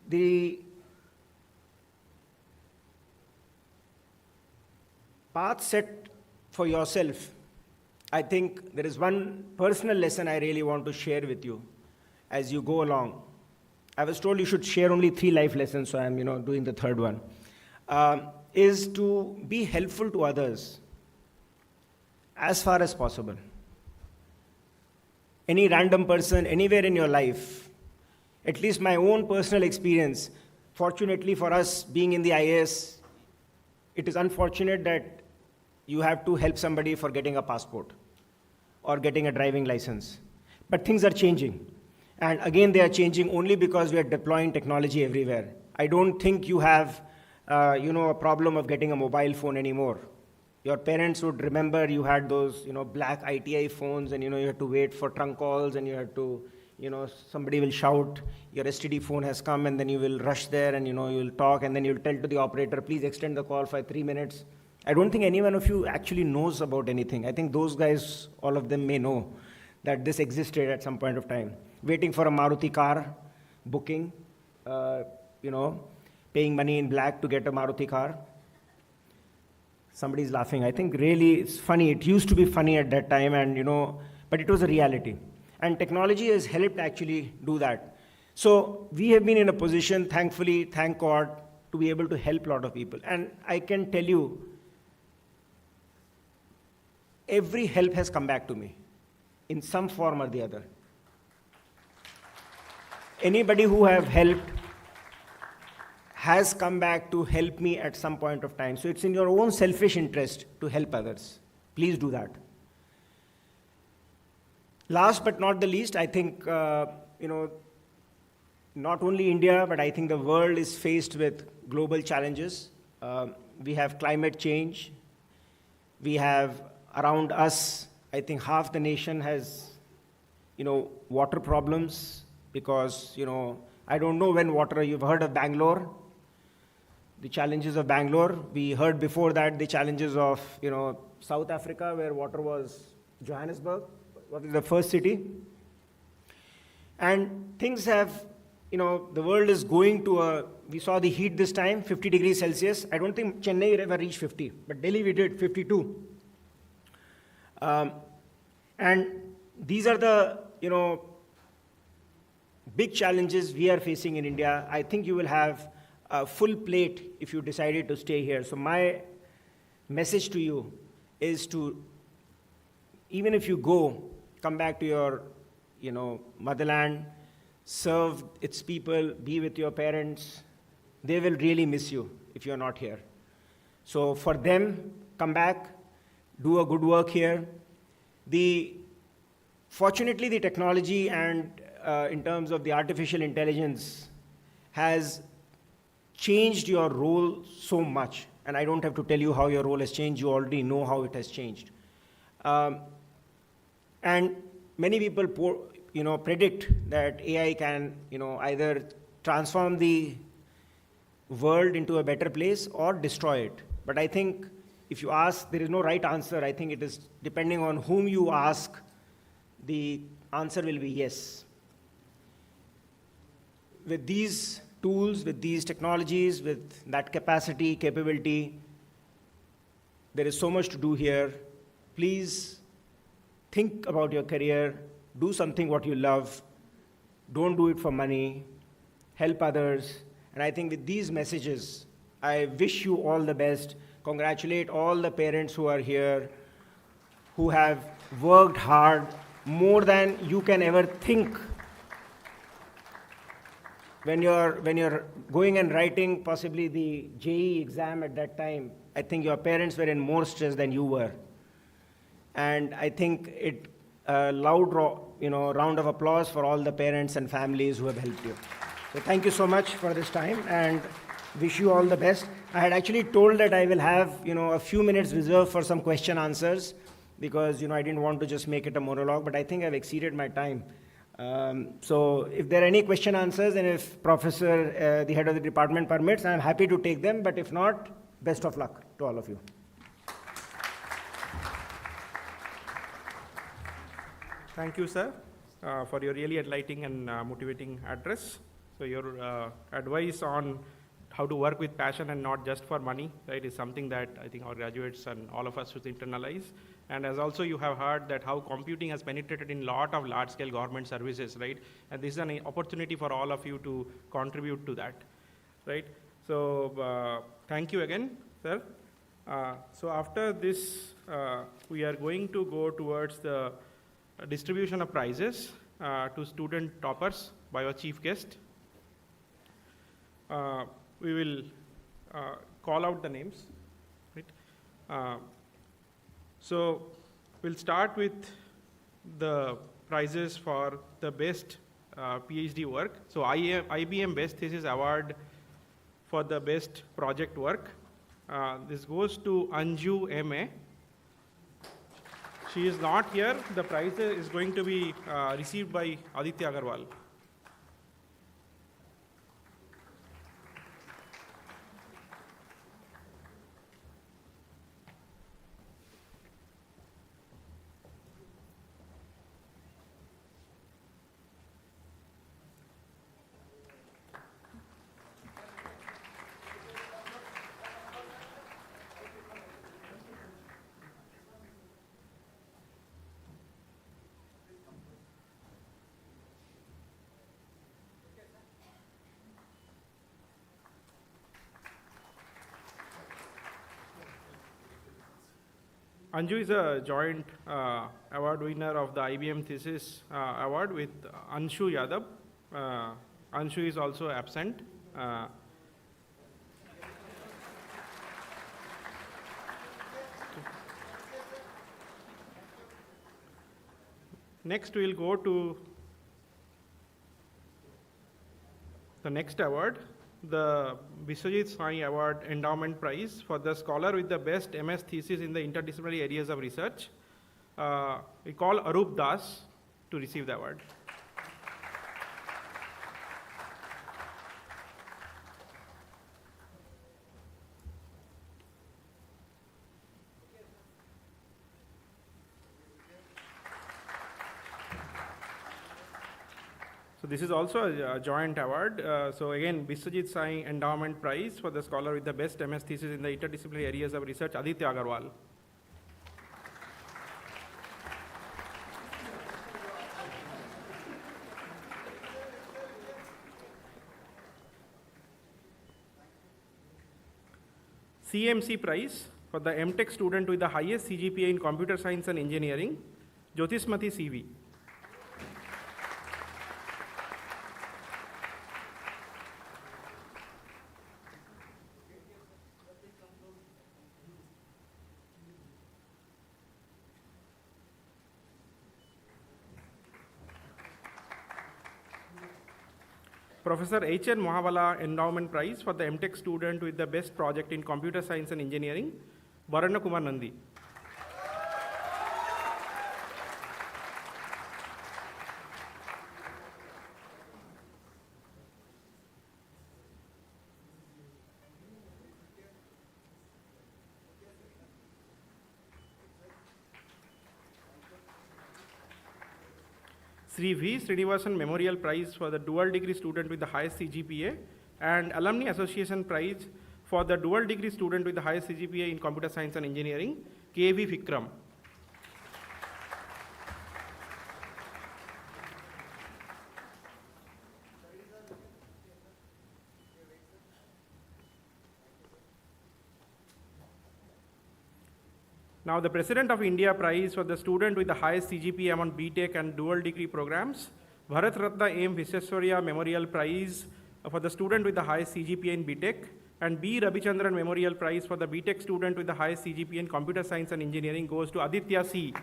The path set for yourself, I think there is one personal lesson I really want to share with you as you go along. I was told you should share only 3 life lessons, so I'm doing the third one. Is to be helpful to others as far as possible. Any random person, anywhere in your life, at least my own personal experience, fortunately for us being in the IAS, it is unfortunate that you have to help somebody for getting a passport or getting a driving license. But things are changing. And again, they are changing only because we are deploying technology everywhere. I don't think you have, a problem of getting a mobile phone anymore. Your parents would remember you had those, black ITI phones, and, you had to wait for trunk calls, and you had to, somebody will shout, your STD phone has come, and then you will rush there, and, you will talk, and then you'll tell to the operator, please extend the call for 3 minutes. I don't think any one of you actually knows about anything. I think those guys, all of them may know that this existed at some point of time. Waiting for a Maruti car, booking, paying money in black to get a Maruti car. Somebody's laughing. I think really it's funny. It used to be funny at that time, and but it was a reality. And technology has helped actually do that. So we have been in a position, thankfully, thank God, to be able to help a lot of people. And I can tell you, every help has come back to me in some form or the other. Anybody who have helped has come back to help me at some point of time. So it's in your own selfish interest to help others. Please do that. Last but not the least, I think, not only India, but I think the world is faced with global challenges. We have climate change. We have around us, I think half the nation has, water problems because, I don't know when water, you've heard of Bangalore, the challenges of Bangalore. We heard before that the challenges of, South Africa, where water was Johannesburg, what is the first city. And things have, the world is going to we saw the heat this time, 50 degrees Celsius. I don't think Chennai ever reached 50, but Delhi we did 52. And these are the, big challenges we are facing in India. I think you will have a full plate if you decided to stay here. So my message to you is to, even if you go, come back to your, motherland, serve its people, be with your parents. They will really miss you if you're not here. So for them, come back, do a good work here. Fortunately, the technology and in terms of the artificial intelligence has changed your role so much. And I don't have to tell you how your role has changed. You already know how it has changed. And many people, predict that AI can, either transform the world into a better place or destroy it. But I think if you ask, there is no right answer. I think it is depending on whom you ask, the answer will be yes. With these tools, with these technologies, with that capacity, capability, there is so much to do here. Please think about your career, do something what you love, don't do it for money, help others. And I think with these messages, I wish you all the best. Congratulate all the parents who are here, who have worked hard, more than you can ever think. when you're going and writing possibly the JEE exam at that time, I think your parents were in more stress than you were. And I think it a loud round of applause for all the parents and families who have helped you. So thank you so much for this time and wish you all the best. I had actually told that I will have a few minutes reserved for some question answers because I didn't want to just make it a monologue, but I think I've exceeded my time. So if there are any question answers and if Professor, the head of the department permits, I'm happy to take them, but if not, best of luck to all of you. Thank you, sir, for your really enlightening and motivating address. So your advice on how to work with passion and not just for money, right, is something that I think our graduates and all of us should internalize. And as also you have heard that how computing has penetrated in lot of large-scale government services, right? And this is an opportunity for all of you to contribute to that, right? So thank you again, sir. So after this, we are going to go towards the distribution of prizes to student toppers by our chief guest. We will call out the names, right? So we'll start with the prizes for the best PhD work. So IBM Best Thesis Award for the best project work. This goes to Anju M.A. She is not here. The prize is going to be received by Aditya Agarwal. Anju is a joint award winner of the IBM Thesis Award with Anshu Yadav. Anshu is also absent. Next, we'll go to the next award, the Biswajit Sai Award Endowment Prize for the scholar with the best MS thesis in the interdisciplinary areas of research. We call Arup Das to receive the award. So this is also a joint award. So again, Biswajit Sai Endowment Prize for the scholar with the best MS thesis in the interdisciplinary areas of research, Aditya Agarwal. CMC Prize for the MTech student with the highest CGPA in computer science and engineering, Jyotismati CV. Professor H.N. Mohavala Endowment Prize for the MTech student with the best project in computer science and engineering, Varana Kumar Nandi. Sri V. Srinivasan Memorial Prize for the dual degree student with the highest CGPA and Alumni Association Prize for the dual degree student with the highest CGPA in computer science and engineering, K.V. Vikram. Now the President of India Prize for the student with the highest CGPA among BTech and dual degree programs, Bharat Ratna M. Viseswarya Memorial Prize for the student with the highest CGPA in BTech, and B. Rabichandran Memorial Prize for the BTech student with the highest CGPA in Computer Science and Engineering goes to Aditya C.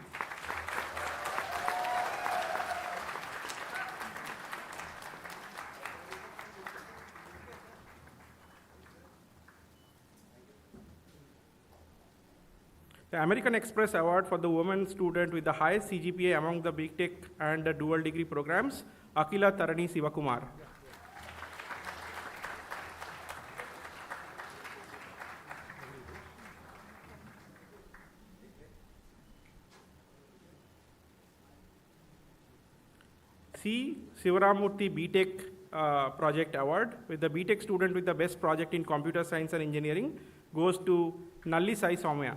The American Express Award for the woman student with the highest CGPA among the BTech and the dual degree programs, Akila Tarani Sivakumar. C. Sivaramurthy BTech Project Award with the BTech student with the best project in Computer Science and Engineering goes to Nalli Sai Soumya.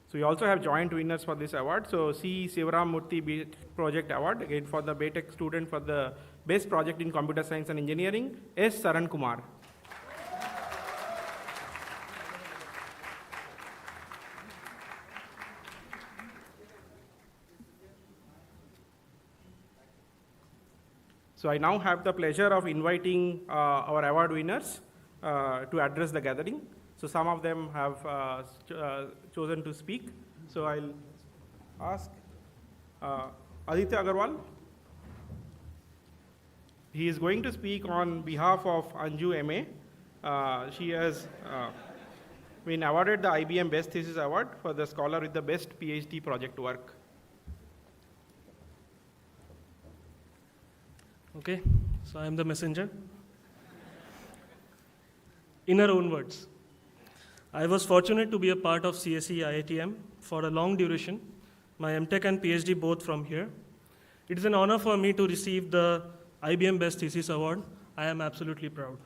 So we also have joint winners for this award. So C. Sivaramurthy BTech Project Award, again for the BTech student for the best project in Computer Science and Engineering, S. Saran Kumar. So I now have the pleasure of inviting our award winners to address the gathering. So some of them have chosen to speak. So I'll ask Aditya Agarwal. He is going to speak on behalf of Anju MA. She has been awarded the IBM Best Thesis Award for the scholar with the best PhD project work. Okay, so I am the messenger. In her own words, I was fortunate to be a part of CSE IITM for a long duration, my MTech and PhD both from here. It is an honor for me to receive the IBM Best Thesis Award. I am absolutely proud.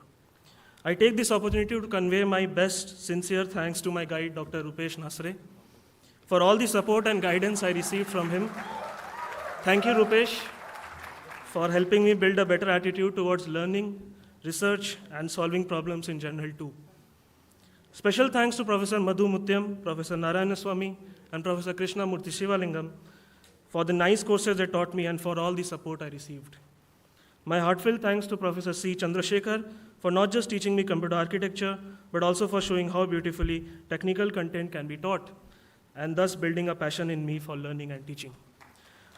I take this opportunity to convey my best, sincere thanks to my guide, Dr. Rupesh Nasre, for all the support and guidance I received from him. Thank you, Rupesh, for helping me build a better attitude towards learning, research, and solving problems in general too. Special thanks to Professor Madhu Mutyam, Professor Narayanaswamy, and Professor Krishna Murthy Shivalingam for the nice courses they taught me and for all the support I received. My heartfelt thanks to Professor C. Chandrasekhar for not just teaching me computer architecture, but also for showing how beautifully technical content can be taught, and thus building a passion in me for learning and teaching.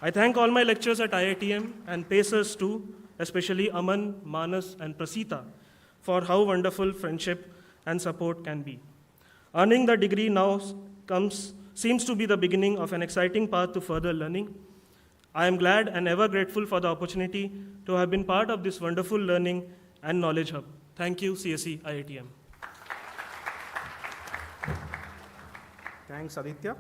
I thank all my lecturers at IITM and pacers too, especially Aman, Manas, and Prasita, for how wonderful friendship and support can be. Earning the degree now seems to be the beginning of an exciting path to further learning. I am glad and ever grateful for the opportunity to have been part of this wonderful learning and knowledge hub. Thank you, CSE IITM. Thanks, Aditya.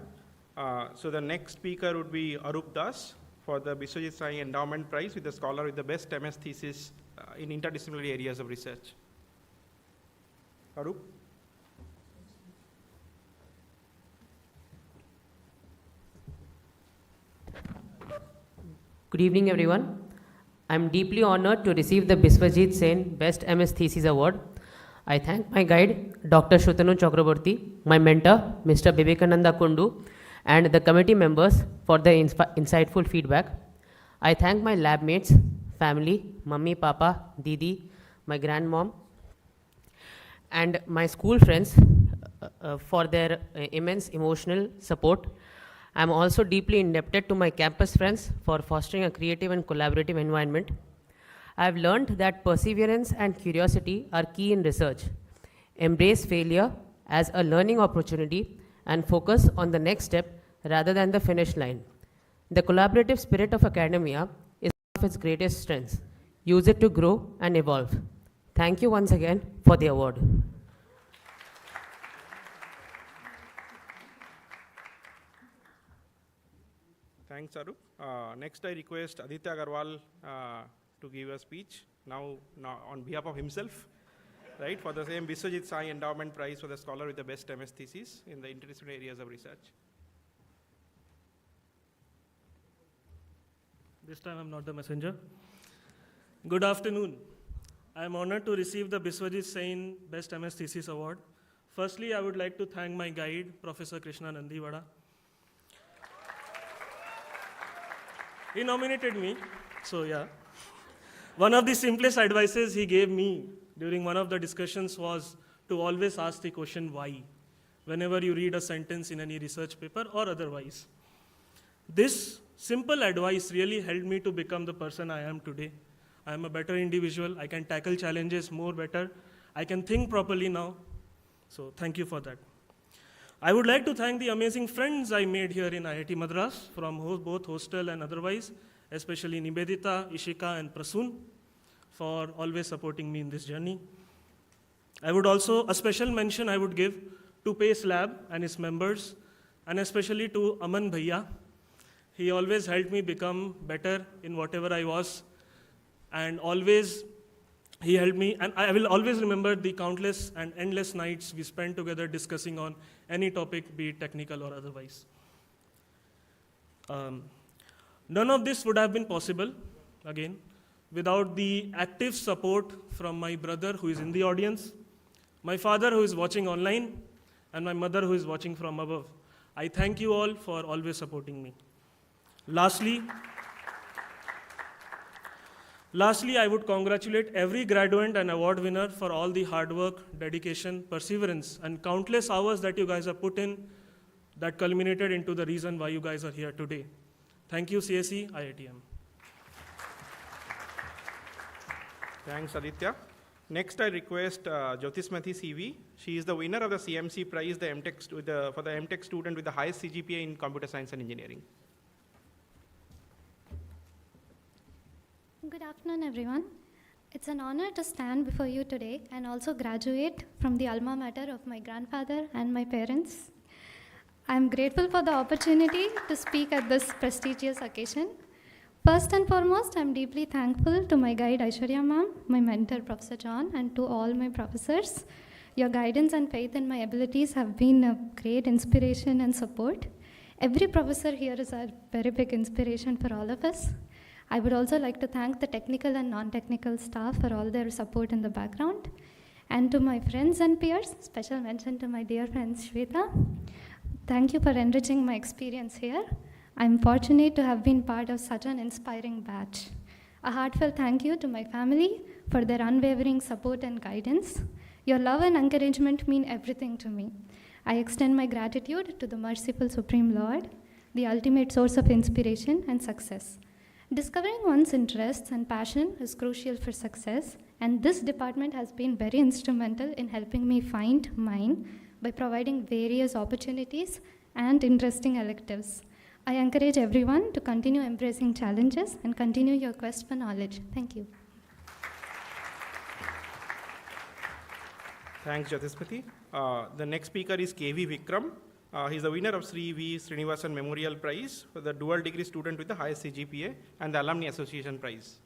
So the next speaker would be Arup Das for the Biswajit Sai Endowment Prize with the scholar with the best MS thesis in interdisciplinary areas of research. Arup? Good evening, everyone. I'm deeply honored to receive the Biswajit Sen Best MS Thesis Award. I thank my guide, Dr. Shrutanu Chakraborty, my mentor, Mr. Vivekananda Kundu, and the committee members for the insightful feedback. I thank my lab mates, family, mummy, papa, didi, my grandmom, and my school friends for their immense emotional support. I'm also deeply indebted to my campus friends for fostering a creative and collaborative environment. I've learned that perseverance and curiosity are key in research. Embrace failure as a learning opportunity and focus on the next step rather than the finish line. The collaborative spirit of academia is one of its greatest strengths. Use it to grow and evolve. Thank you once again for the award. Thanks, Arup. Next, I request Aditya Agarwal to give a speech now on behalf of himself, right, for the same Biswajit Sai Endowment Prize for the scholar with the best MS thesis in the interdisciplinary areas of research. This time I'm not the messenger. Good afternoon. I am honored to receive the Biswajit Sain Best MS Thesis Award. Firstly, I would like to thank my guide, Professor Krishna Nandivada. He nominated me, so yeah. One of the simplest advices he gave me during one of the discussions was to always ask the question why, whenever you read a sentence in any research paper or otherwise. This simple advice really helped me to become the person I am today. I am a better individual, I can tackle challenges more better, I can think properly now. So thank you for that. I would like to thank the amazing friends I made here in IIT Madras from both hostel and otherwise, especially Nibedita, Ishika and Prasoon for always supporting me in this journey. I would also, a special mention I would give to PACE Lab and its members, and especially to Aman Bhaiya. He always helped me become better in whatever I was, and always he helped me, and I will always remember the countless and endless nights we spent together discussing on any topic, be it technical or otherwise. None of this would have been possible, again, without the active support from my brother who is in the audience, my father who is watching online, and my mother who is watching from above. I thank you all for always supporting me. Lastly, I would congratulate every graduate and award winner for all the hard work, dedication, perseverance, and countless hours that you guys have put in that culminated into the reason why you guys are here today. Thank you, CSE, IITM. Thanks, Aditya. Next, I request Jyotismati CV. She is the winner of the CMC prize for the MTech student with the highest CGPA in computer science and engineering. Good afternoon, everyone. It's an honor to stand before you today and also graduate from the alma mater of my grandfather and my parents. I'm grateful for the opportunity to speak at this prestigious occasion. First and foremost, I'm deeply thankful to my guide Aishwarya ma'am, my mentor Professor John, and to all my professors. Your guidance and faith in my abilities have been a great inspiration and support. Every professor here is a very big inspiration for all of us. I would also like to thank the technical and non-technical staff for all their support in the background. And to my friends and peers, special mention to my dear friend Shweta. Thank you for enriching my experience here. I'm fortunate to have been part of such an inspiring batch. A heartfelt thank you to my family for their unwavering support and guidance. Your love and encouragement mean everything to me. I extend my gratitude to the merciful Supreme Lord, the ultimate source of inspiration and success. Discovering one's interests and passion is crucial for success, and this department has been very instrumental in helping me find mine by providing various opportunities and interesting electives. I encourage everyone to continue embracing challenges and continue your quest for knowledge. Thank you. Thanks, Jyotismati. The next speaker is KV Vikram. He's the winner of Sri V. Srinivasan Memorial Prize for the dual degree student with the highest CGPA and the Alumni Association Prize.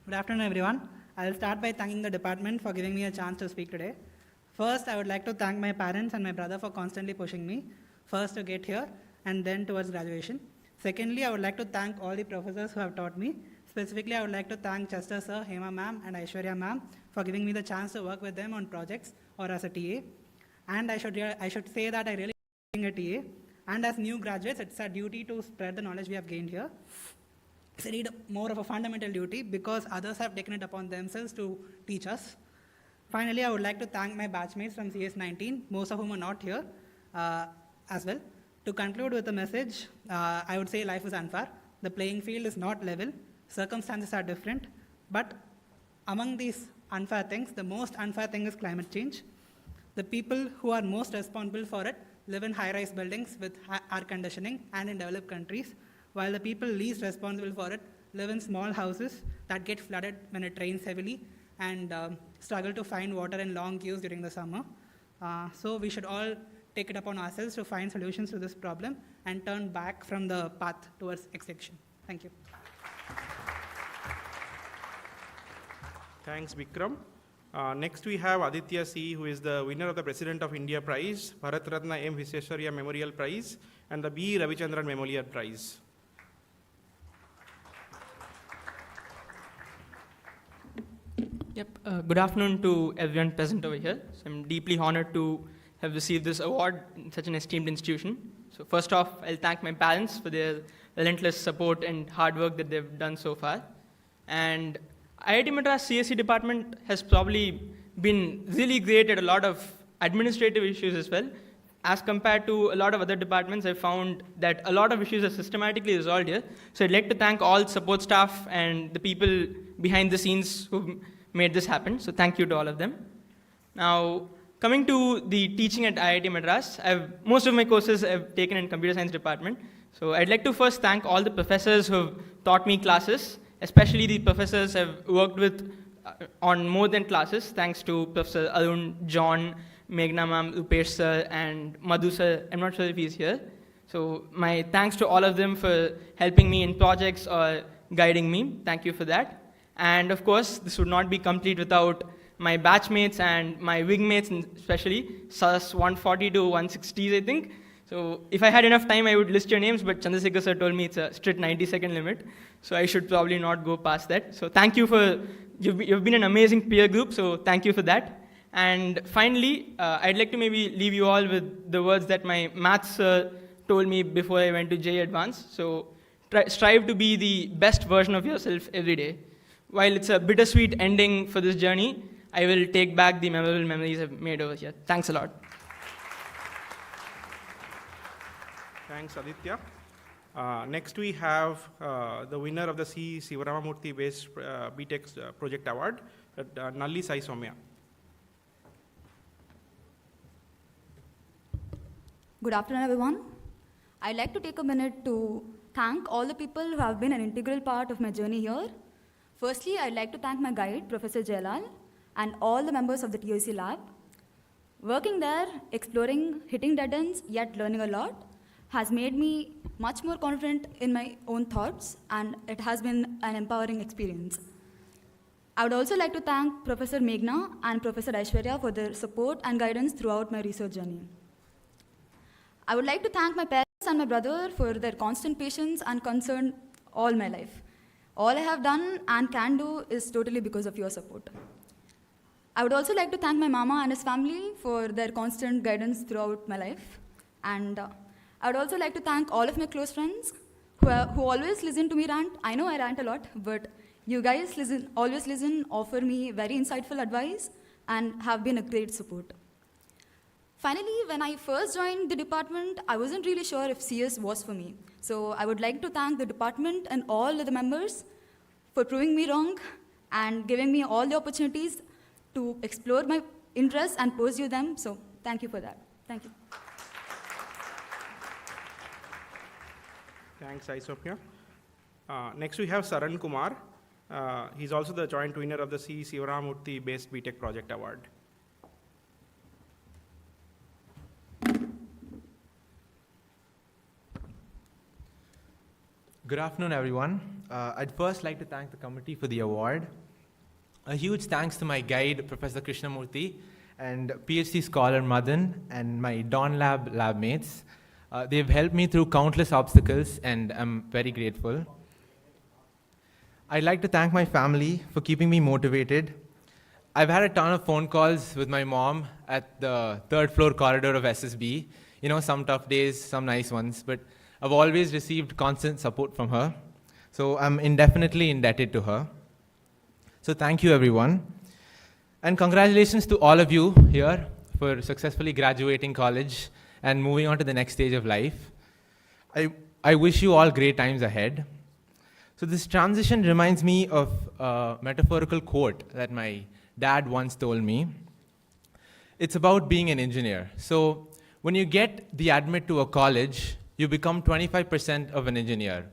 Good afternoon, everyone. I'll start by thanking the department for giving me a chance to speak today. First, I would like to thank my parents and my brother for constantly pushing me, first to get here and then towards graduation. Secondly, I would like to thank all the professors who have taught me. Specifically, I would like to thank Chester sir, Hema ma'am, and Aishwarya ma'am for giving me the chance to work with them on projects or as a TA. And I should say that I really like being a TA. And as new graduates, it's our duty to spread the knowledge we have gained here. It's indeed more of a fundamental duty because others have taken it upon themselves to teach us. Finally, I would like to thank my batchmates from CS19, most of whom are not here as well. To conclude with a message, I would say life is unfair. The playing field is not level. Circumstances are different. But among these unfair things, the most unfair thing is climate change. The people who are most responsible for it live in high-rise buildings with air conditioning and in developed countries, while the people least responsible for it live in small houses that get flooded when it rains heavily and struggle to find water in long queues during the summer. So we should all take it upon ourselves to find solutions to this problem and turn back from the path towards extinction. Thank you. Thanks, Vikram. Next, we have Aditya C., who is the winner of the President of India Prize, Bharat Ratna M. Visvesvaraya Memorial Prize, and the B. Ravichandran Memorial Prize. Yep. Good afternoon to everyone present over here. So I'm deeply honored to have received this award in such an esteemed institution. So first off, I'll thank my parents for their relentless support and hard work that they've done so far. And IIT Madras CSE department has probably been really great at a lot of administrative issues as well. As compared to a lot of other departments, I found that a lot of issues are systematically resolved here. So I'd like to thank all support staff and the people behind the scenes who made this happen. So thank you to all of them. Now, coming to the teaching at IIT Madras, most of my courses I've taken in computer science department. So I'd like to first thank all the professors who have taught me classes, especially the professors I've worked with on more than classes, thanks to Professor Arun, John, Meghna ma'am, Rupesh sir, and Madhu sir. I'm not sure if he's here. So my thanks to all of them for helping me in projects or guiding me. Thank you for that. And of course, this would not be complete without my batchmates and my wingmates, especially SAS 140 to 160s, I think. So if I had enough time, I would list your names, but Chandrasekhar sir told me it's a strict 90-second limit, so I should probably not go past that. So thank you for, you've been an amazing peer group, so thank you for that. And finally, I'd like to maybe leave you all with the words that my maths sir told me before I went to JEE Advanced. So strive to be the best version of yourself every day. While it's a bittersweet ending for this journey, I will take back the memorable memories I've made over here. Thanks a lot. Thanks, Aditya. Next, we have the winner of the C. Sivaramamurthy-based BTech Project Award, Nalli Sai Soumya. Good afternoon, everyone. I'd like to take a minute to thank all the people who have been an integral part of my journey here. Firstly, I'd like to thank my guide, Professor Jailal, and all the members of the TOC lab. Working there, exploring, hitting dead ends, yet learning a lot, has made me much more confident in my own thoughts, and it has been an empowering experience. I would also like to thank Professor Meghna and Professor Aishwarya for their support and guidance throughout my research journey. I would like to thank my parents and my brother for their constant patience and concern all my life. All I have done and can do is totally because of your support. I would also like to thank my mama and his family for their constant guidance throughout my life. And I would also like to thank all of my close friends who always listen to me rant. I know I rant a lot, but you guys always listen, offer me very insightful advice, and have been a great support. Finally, when I first joined the department, I wasn't really sure if CS was for me. So I would like to thank the department and all of the members for proving me wrong and giving me all the opportunities to explore my interests and pursue them. So thank you for that. Thank you. Thanks, Aisopya. Next, we have Saran Kumar. He's also the joint winner of the C. Sivaramurthy-based BTech Project Award. Good afternoon, everyone. I'd first like to thank the committee for the award. A huge thanks to my guide, Professor Krishnamurthy, and PhD scholar Madan, and my Dawn Lab mates. They've helped me through countless obstacles, and I'm very grateful. I'd like to thank my family for keeping me motivated. I've had a ton of phone calls with my mom at the third floor corridor of SSB. You know, some tough days, some nice ones, but I've always received constant support from her. So I'm indefinitely indebted to her. So thank you, everyone. And congratulations to all of you here for successfully graduating college and moving on to the next stage of life. I wish you all great times ahead. So this transition reminds me of a metaphorical quote that my dad once told me. It's about being an engineer. So when you get the admit to a college, you become 25% of an engineer.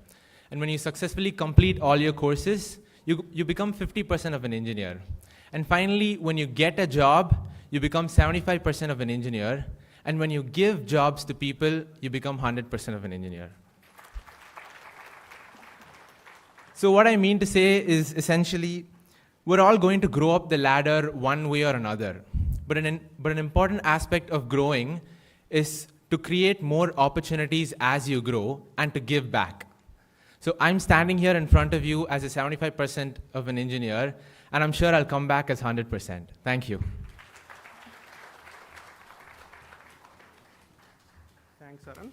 And when you successfully complete all your courses, you become 50% of an engineer. And finally, when you get a job, you become 75% of an engineer. And when you give jobs to people, you become 100% of an engineer. So what I mean to say is essentially, we're all going to grow up the ladder one way or another. But an important aspect of growing is to create more opportunities as you grow and to give back. So I'm standing here in front of you as a 75% of an engineer, and I'm sure I'll come back as 100%. Thank you. Thanks, Arun.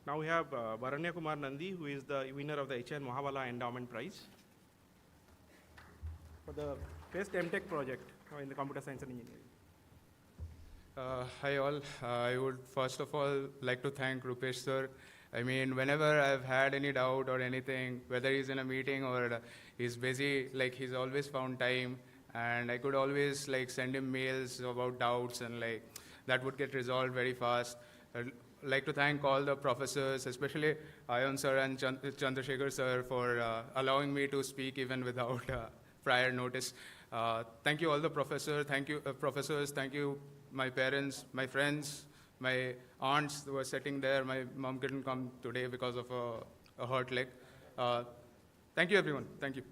Now we have Varanya Kumar Nandi, who is the winner of the H.N. Mohabala Endowment Prize for the best MTech project in the computer science and engineering. Hi all. I would first of all like to thank Rupesh sir. I mean, whenever I've had any doubt or anything, whether he's in a meeting or he's busy, like he's always found time, and I could always like send him mails about doubts, and like that would get resolved very fast. I'd like to thank all the professors, especially Ayon sir and Chandrasekhar sir, for allowing me to speak even without prior notice. Thank you all the professors. Thank you professors. Thank you my parents, my friends, my aunts who were sitting there. My mom couldn't come today because of a hurt leg. Thank you, everyone. Thank you.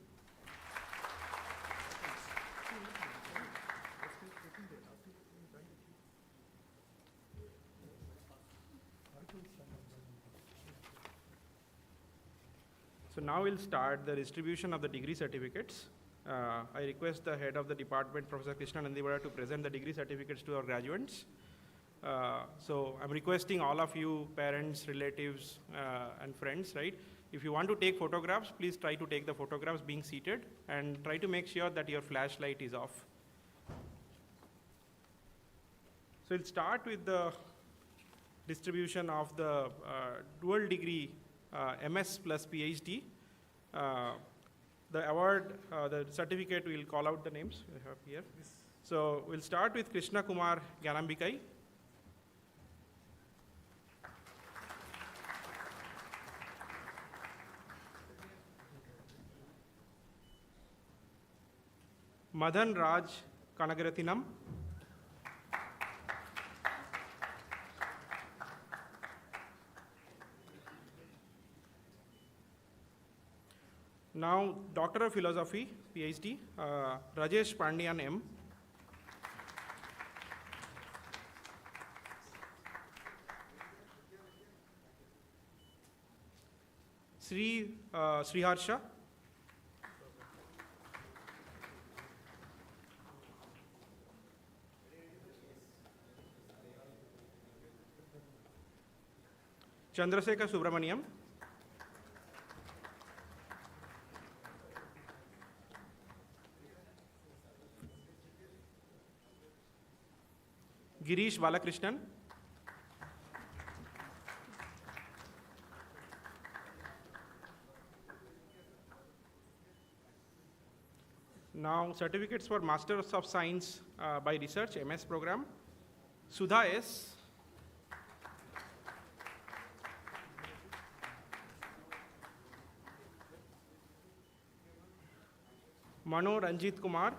So now we'll start the distribution of the degree certificates. I request the head of the department, Professor Krishna Nandivara, to present the degree certificates to our graduates. So I'm requesting all of you, parents, relatives, and friends, right? If you want to take photographs, please try to take the photographs being seated, and try to make sure that your flashlight is off. So we'll start with the distribution of the dual degree MS plus PhD. The award, the certificate, we'll call out the names we have here. So we'll start with Krishna Kumar Gyanambikai. Madan Raj Kanagaratinam. Now, Doctor of Philosophy, PhD, Rajesh Pandyan M. Sriharsha. Chandrasekhar Subramaniam. Girish Balakrishnan. Now, certificates for Masters of Science by Research, MS program. Sudha S. Mano Ranjit Kumar.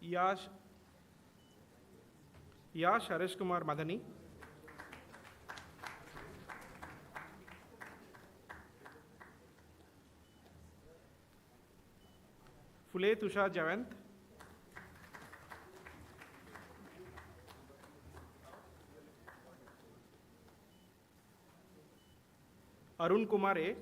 Yash Harish Kumar Madani. Phule Tushar Javant. Arun Kumar A.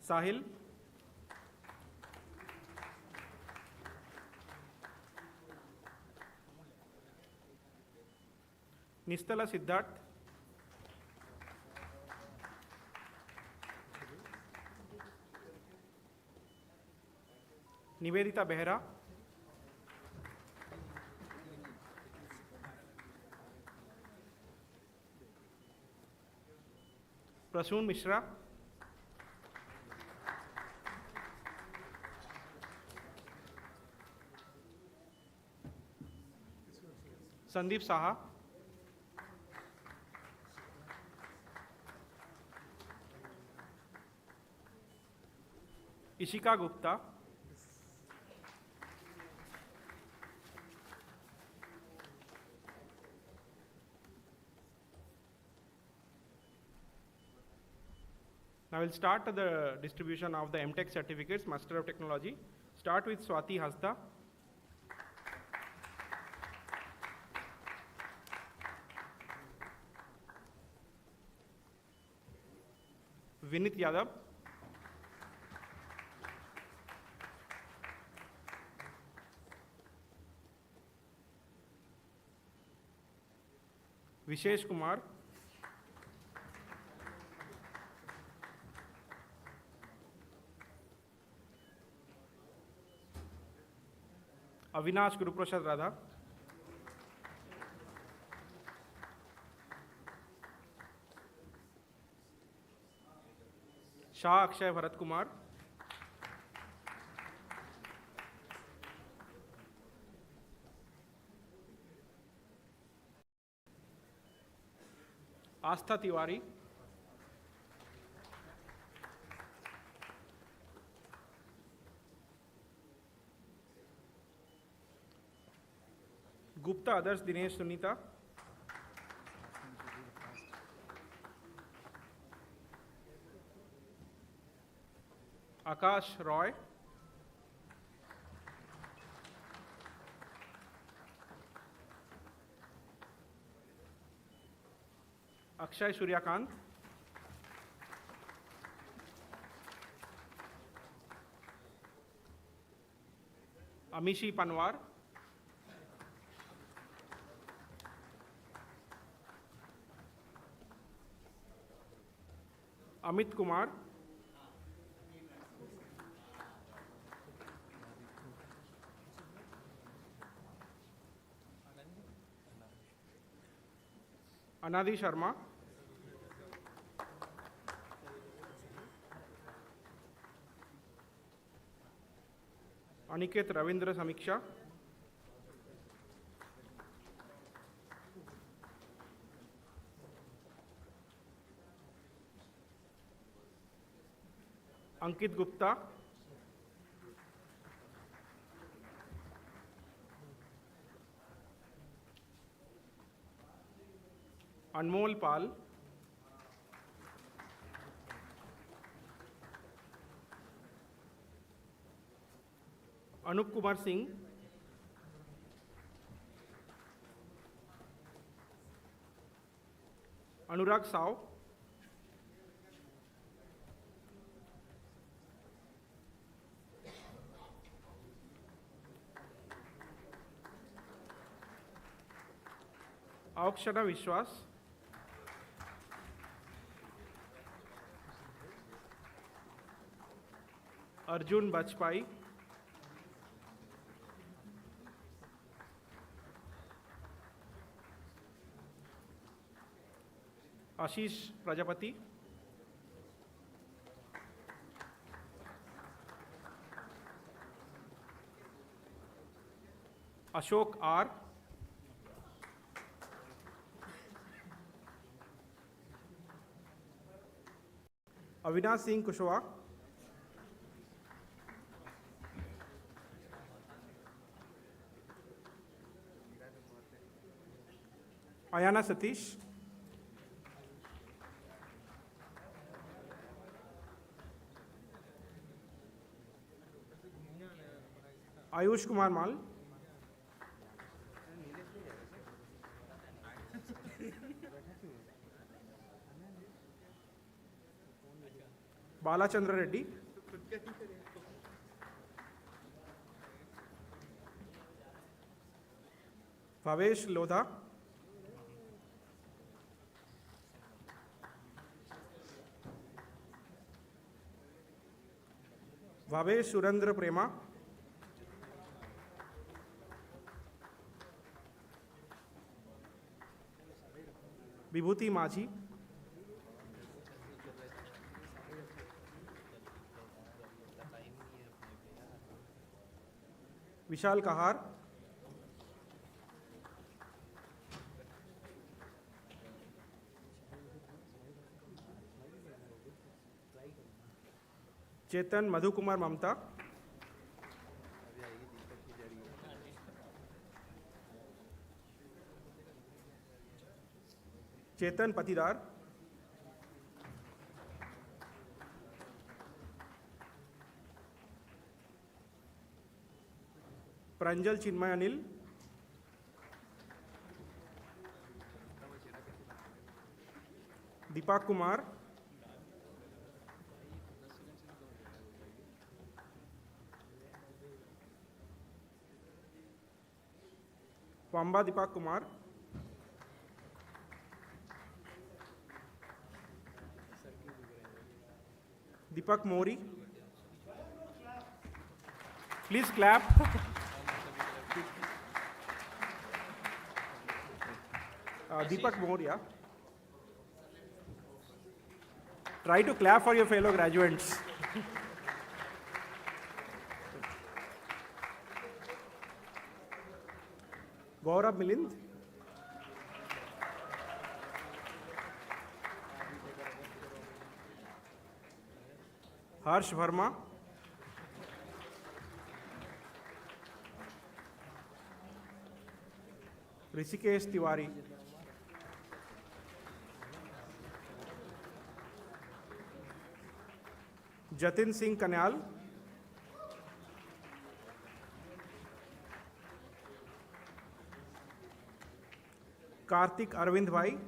Sahil. Nistala Siddharth. Nivedita Behra. Prasoon Mishra. Sandeep Saha. Ishika Gupta. Now we'll start the distribution of the MTech certificates, Master of Technology. Start with Swati Hasda. Vinit Yadav, Vishesh Kumar, Avinash Guruprasad Radha, Shah Akshay Bharat Kumar, Astha Tiwari, Gupta Adarsh Dinesh Sunita, Akash Roy, Akshay Suryakant, Amishi Panwar, Amit Kumar, Anadi Sharma, Aniket Ravindra Samiksha, Ankit Gupta, Anmol Pal, Anup Kumar Singh, Anurag Sao, Aukshana Vishwas, Arjun Bajpai, Ashish Prajapati, Ashok R, Avinash Singh Kushwaha, Ayana Satish, Ayush Kumar Mal, Balachandra Reddy, Bhavesh Lodha, Bhavesh Surendra Prema, Vibhuti Maji, Vishal Kahar, Chetan Madhukumar Mamta, Chetan Patidar, Pranjal Chinmay Anil, Deepak Kumar, Pamba Deepak Kumar, Deepak Mori. Please clap. Deepak Moria. Try to clap for your fellow graduates. Gaurav Milind. Harsh Verma. Rishikesh Tiwari. Jatin Singh Kanyal. Karthik Arvind Bhai.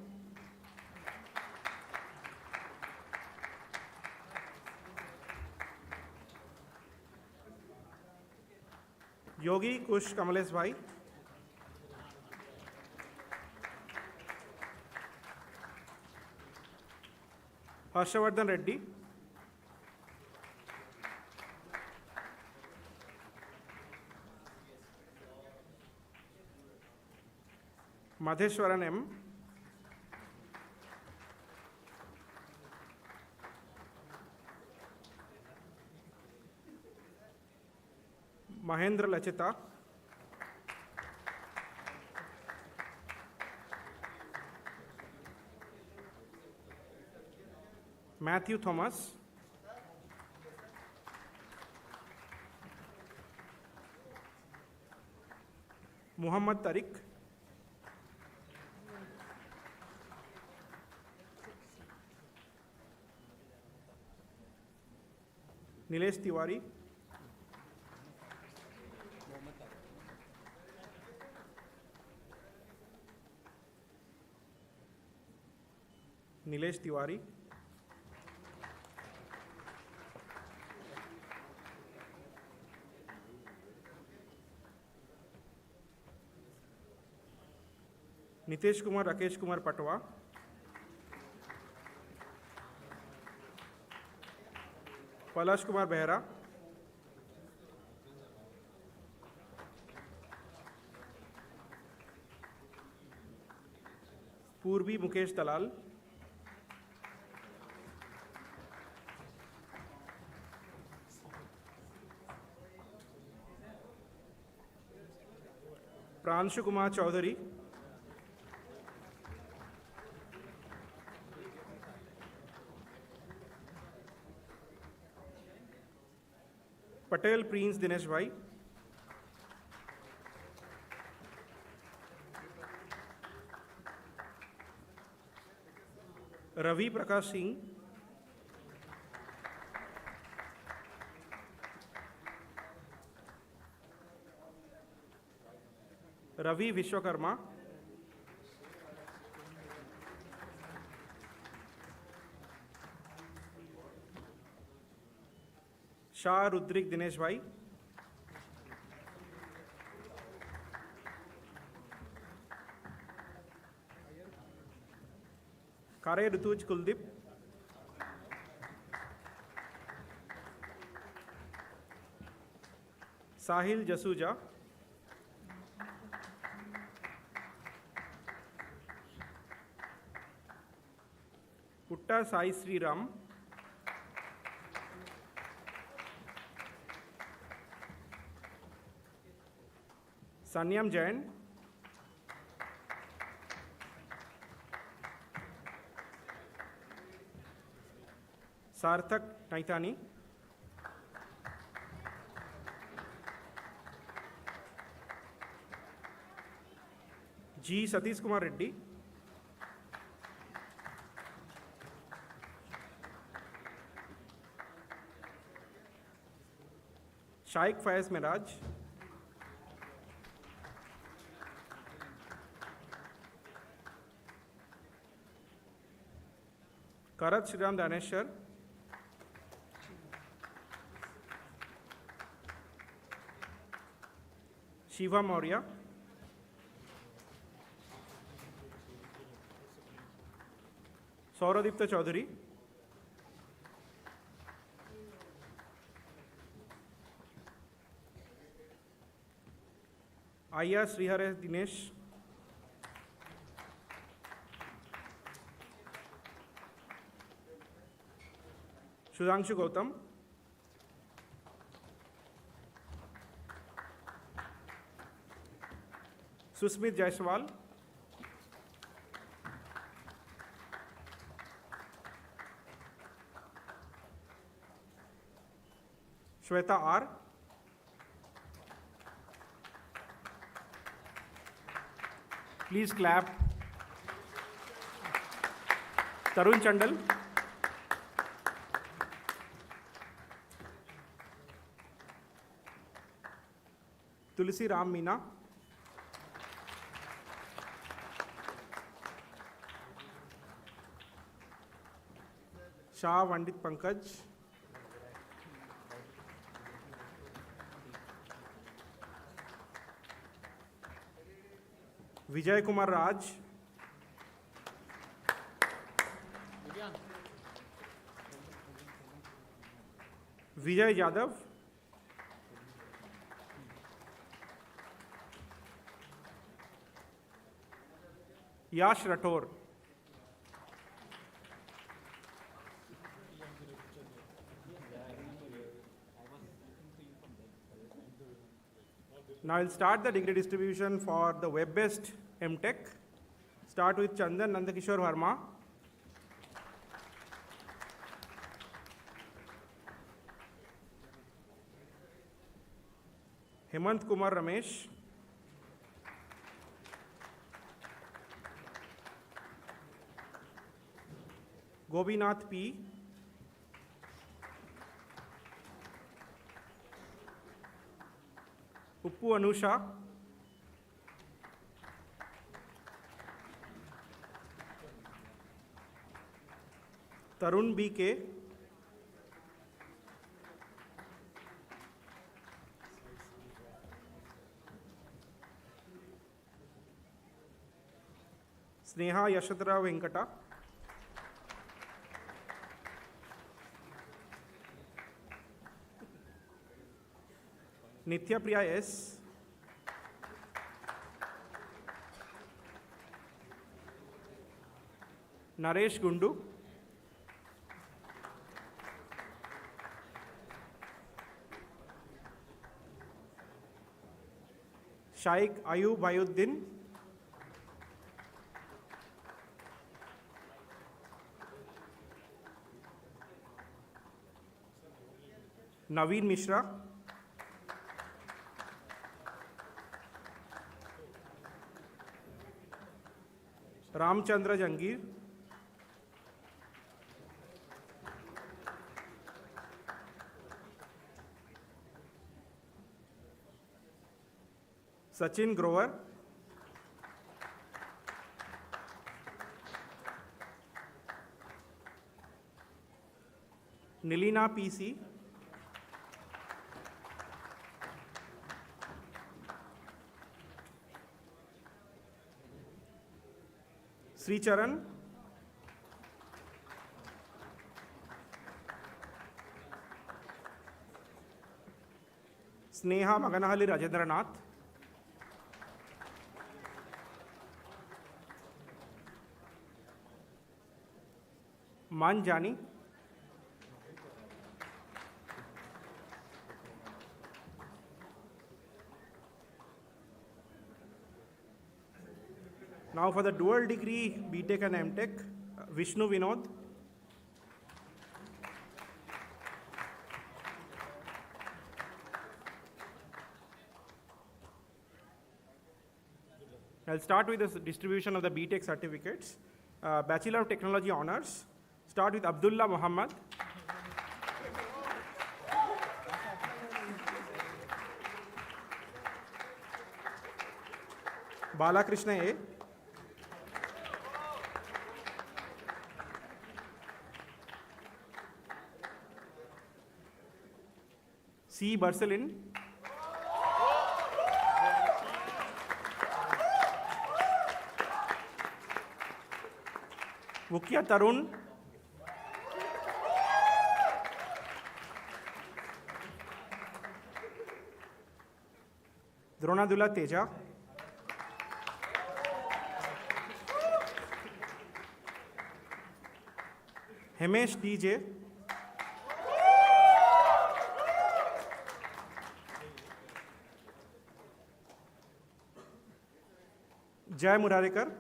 Yogi Kush Kamalesh Bhai. Harshavardhan Reddy. Madheshwaran M. Mahendra Lachita. Matthew Thomas. Muhammad Tariq. Nilesh Tiwari. Nilesh Tiwari. Nitesh Kumar Rakesh Kumar Patwa. Palash Kumar Behra. Purvi Mukesh Dalal. Pranshu Kumar Chaudhary. Patel Prince Dinesh Bhai. Ravi Prakash Singh. Ravi Vishwakarma. Shah Rudrik Dinesh Bhai. Kare Rutuj Kuldeep. Sahil Jasuja. Putta Sai Sri Ram. Sanyam Jain. Sarthak Naitani. G. Satish Kumar Reddy. Shaikh Faiz Miraj. Karat Shriram Daneshwar. Shiva Maurya. Sauradipta Chaudhary. Aya Srihare Dinesh. Sudhanshu Gautam. Susmit Jaiswal. Shweta R. Please clap. Tarun Chandal. Tulsi Ram Meena. Shah Vandit Pankaj. Vijay Kumar Raj. Vijay Yadav. Yash Rathore. Now I'll start the degree distribution for the web-based MTech. Start with Chandan Nandakishore Verma. Hemant Kumar Ramesh. Gobinath P. Uppu Anusha. Tarun BK. Sneha Yashadra Venkata. Nitya Priya S. Naresh Gundu. Shaikh Ayub Ayuddin. Naveen Mishra. Ramchandra Jangir. Sachin Grover. Nilina PC. Sri Charan. Sneha Maganahalli Rajendranath. Manjani. Now for the dual degree BTech and MTech, Vishnu Vinod. I'll start with the distribution of the BTech certificates. Bachelor of Technology Honors. Start with Abdullah Muhammad. Balakrishna A. C. Barcelin. Vukya Tarun. Dronadula Teja. Hemesh DJ. Jai Murarekar.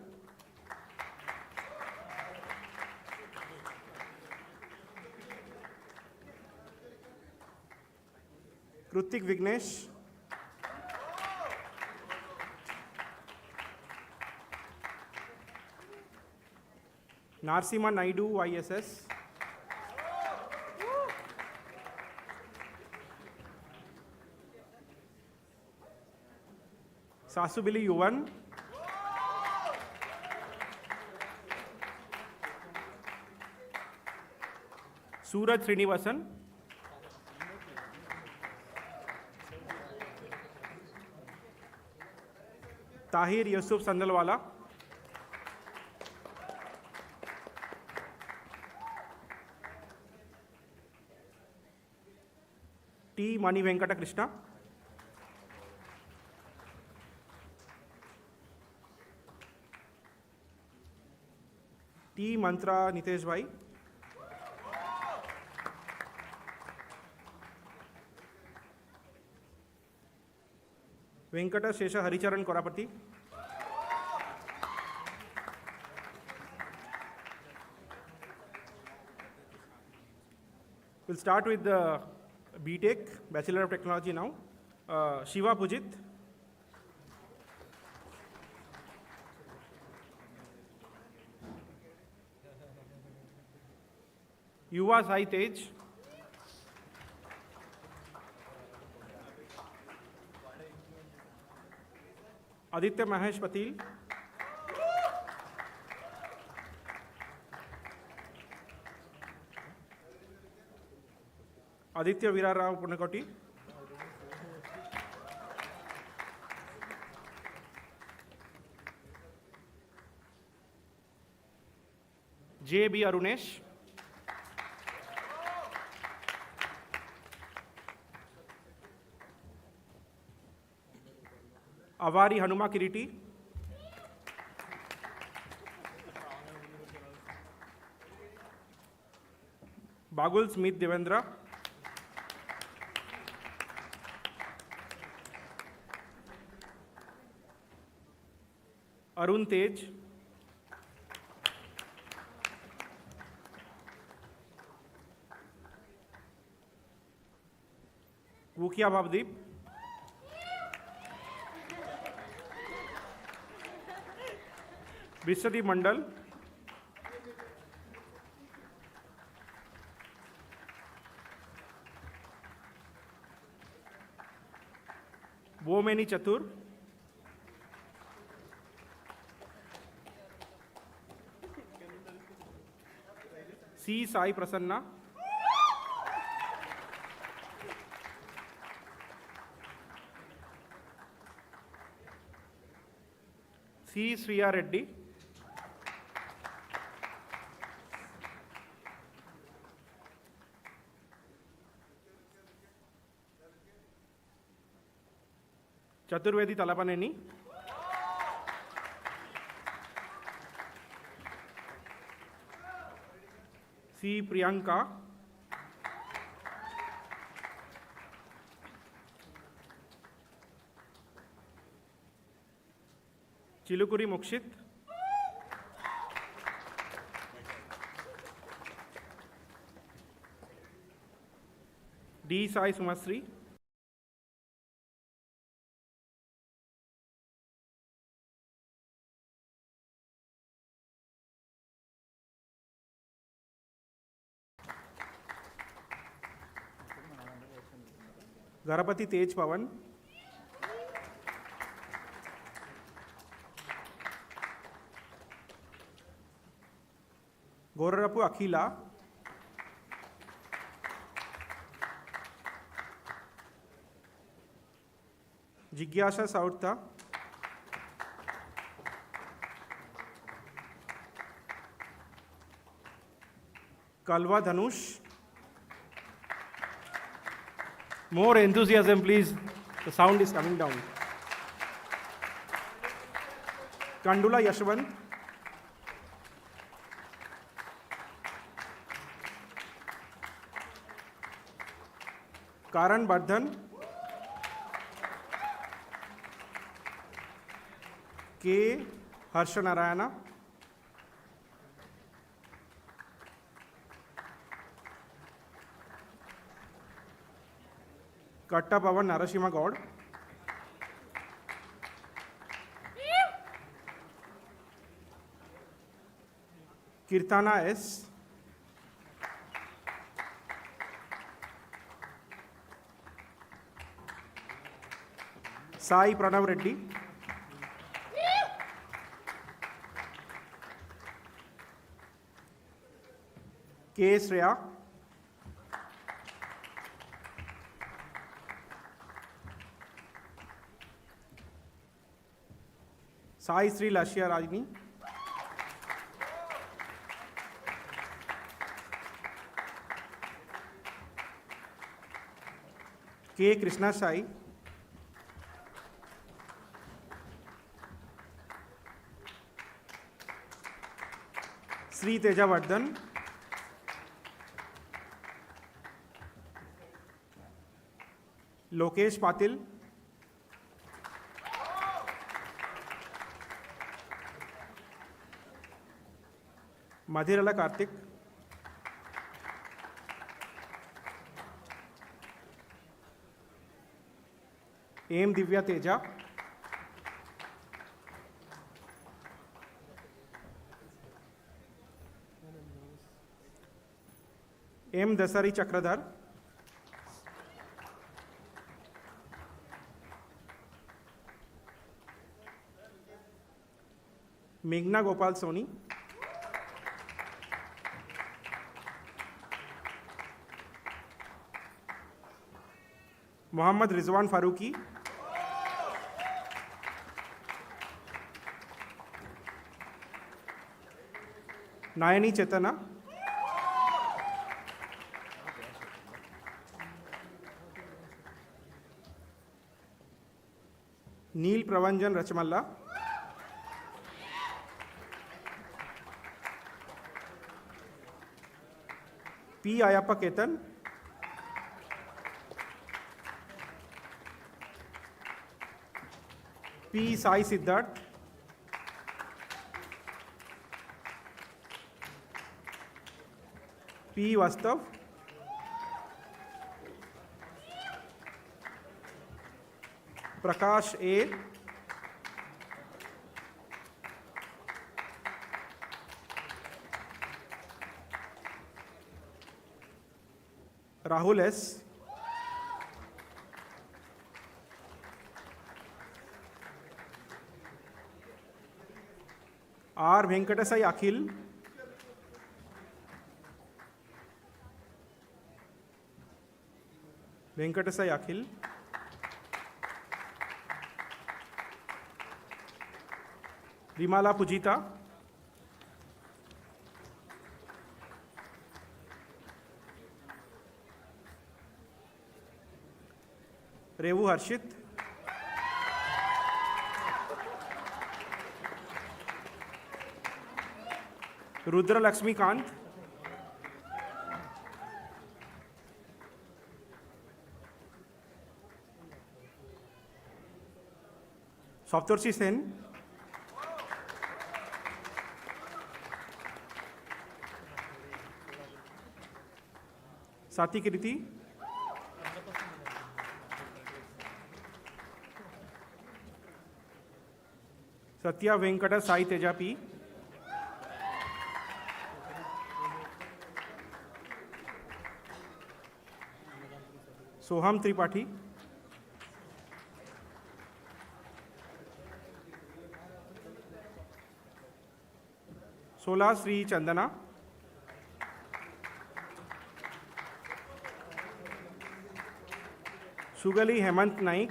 Krutik Vignesh. Narsima Naidu, ISS. Sasubili Yuvan. Suraj Srinivasan. Tahir Yusuf Sandalwala. T. Mani Venkata Krishna. T. Mantra Nitesh Bhai. Venkata Shesha Haricharan Korapati. We'll start with the BTech, Bachelor of Technology now. Shiva Pujit. Yuva Sai Tej. Aditya Mahesh Patil. Aditya Veera Rao Punakoti. J.B. Arunesh. Avari Hanuma Kiriti. Bagul Smith Devendra. Arun Tej. Vukia Bhavdeep. Vishwadeep Mandal. Bomeni Chatur. C. Sai Prasanna. C. Sriya Reddy. Chaturvedi Talapaneni. C. Priyanka. Chilukuri Mokshit. D. Sai Sumasri. Garapati Tej Pawan. Gorarapu Akhila. Jigyasha Saurtha. Kalwa Dhanush. More enthusiasm, please. The sound is coming down. Kandula Yashwant. Karan Bardhan. K. Harshanarayana. Katta Pavan Narasimha God. Kirtana S. Sai Pranav Reddy. K. Shreya. Sai Sri Lashya Rajni. K. Krishna Sai. Sri Teja Vardhan. Lokesh Patil. Madhirala Karthik. M. Divya Teja. M. Dasari Chakradhar. Meghna Gopal Soni. Mohammad Rizwan Faruqi. Nayani Chetana. Neil Pravanjan Rachmalla. P. Ayappa Ketan. P. Sai Siddharth. P. Vastav. Prakash A. Rahul S. R. Venkatasai Akhil. Venkatasai Akhil. Rimala Pujita. Revu Harshit. Rudra Lakshmi Kant. Saptarshi Sen. Sati Kiriti. Satya Venkata Sai Teja P. Soham Tripathi. Sola Sri Chandana. Sugali Hemant Naik.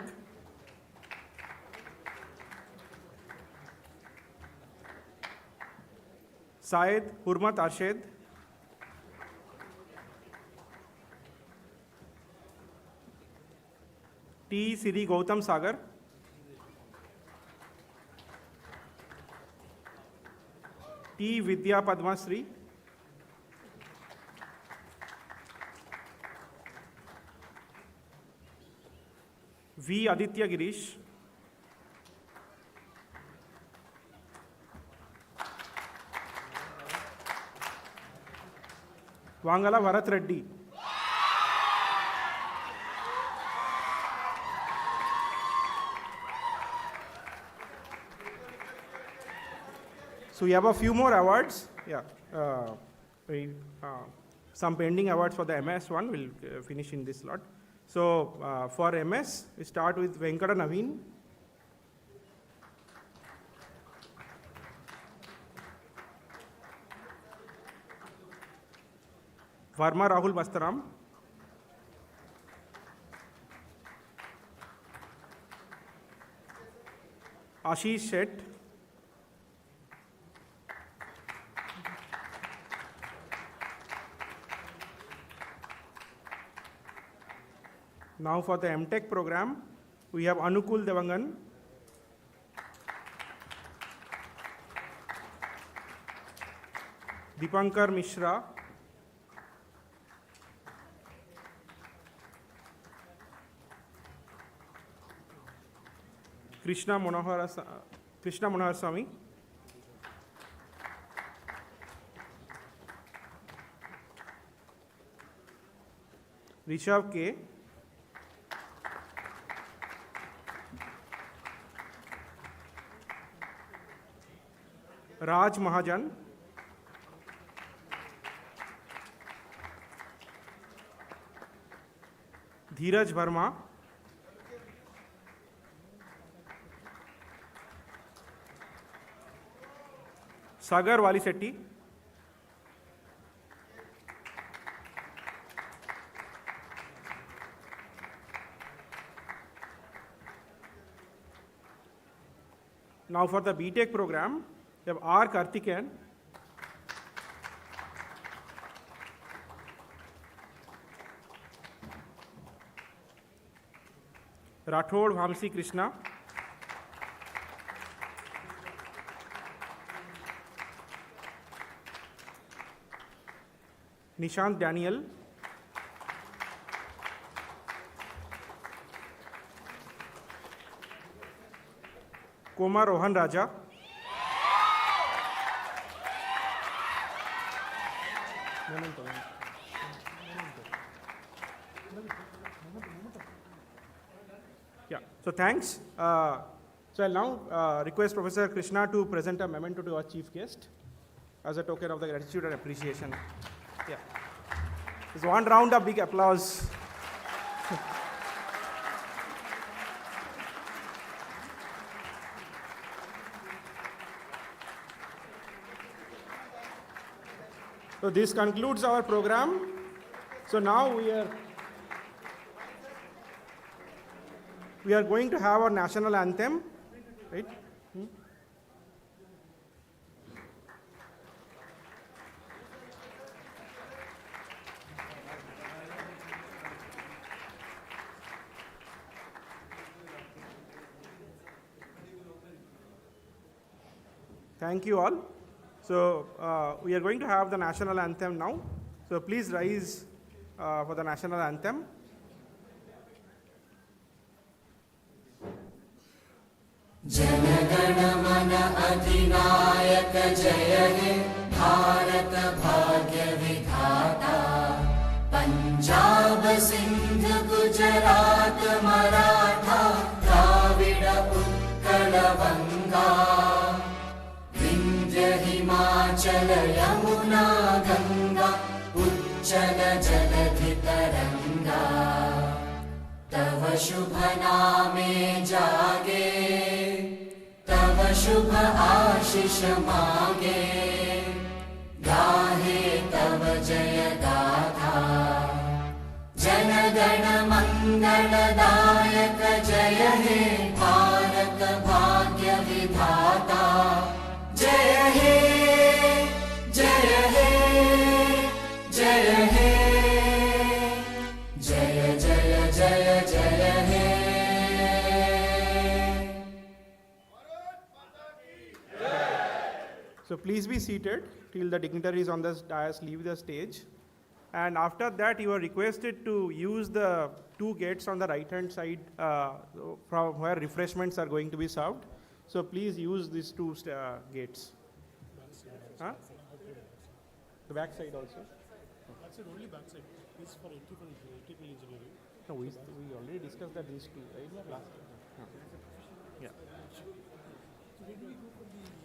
Syed Hurmat Arshad. T. Siri Gautam Sagar. T. Vidya Padmasri. V. Aditya Girish. Vangala Varat Reddy. So we have a few more awards. Yeah, some pending awards for the MS one. We'll finish in this slot. So for MS, we start with Venkata Naveen. Varma Rahul Bastaram. Ashish Shet. Now for the MTech program, we have Anukul Devangan. Dipankar Mishra. Krishna Manohar Swami. Rishabh K. Raj Mahajan. Dheeraj Verma. Sagar Walisetti. Now for the BTech program, we have R. Karthikeyan. Rathod Vamsi Krishna. Nishant Daniel. Kumar Rohan Raja. Yeah, so thanks. So I'll now request Professor Krishna to present a memento to our chief guest as a token of the gratitude and appreciation. Yeah. Just one round of big applause. So this concludes our program. So now we are going to have our national anthem, right? Thank you all. So we are going to have the national anthem now. So please rise for the national anthem. जनगण मन अधिनायक जय हे भारत भाग्य विधाता पंजाब सिंध गुजरात मराठा द्राविड उत्कल बंगा विंध्य हिमाचल यमुना गंगा उच्चल जलधि तरंगा तव शुभ नामे जागे तव शुभ आशीष मागे गाहे तव जय गाथा जन गण मंगलदायक जय हे भारत भाग्य विधाता जय हे जय हे जय हे जय जय जय जय हे please be seated till the dignitaries on the dais leave the stage. And after that, you are requested to use the 2 gates on the right-hand side from where refreshments are going to be served. So please use these 2 gates. Huh? The back side also? That's only backside. This is for electrical engineering. No, we already discussed that these 2, right? Last time. Yeah. Where do we go for the...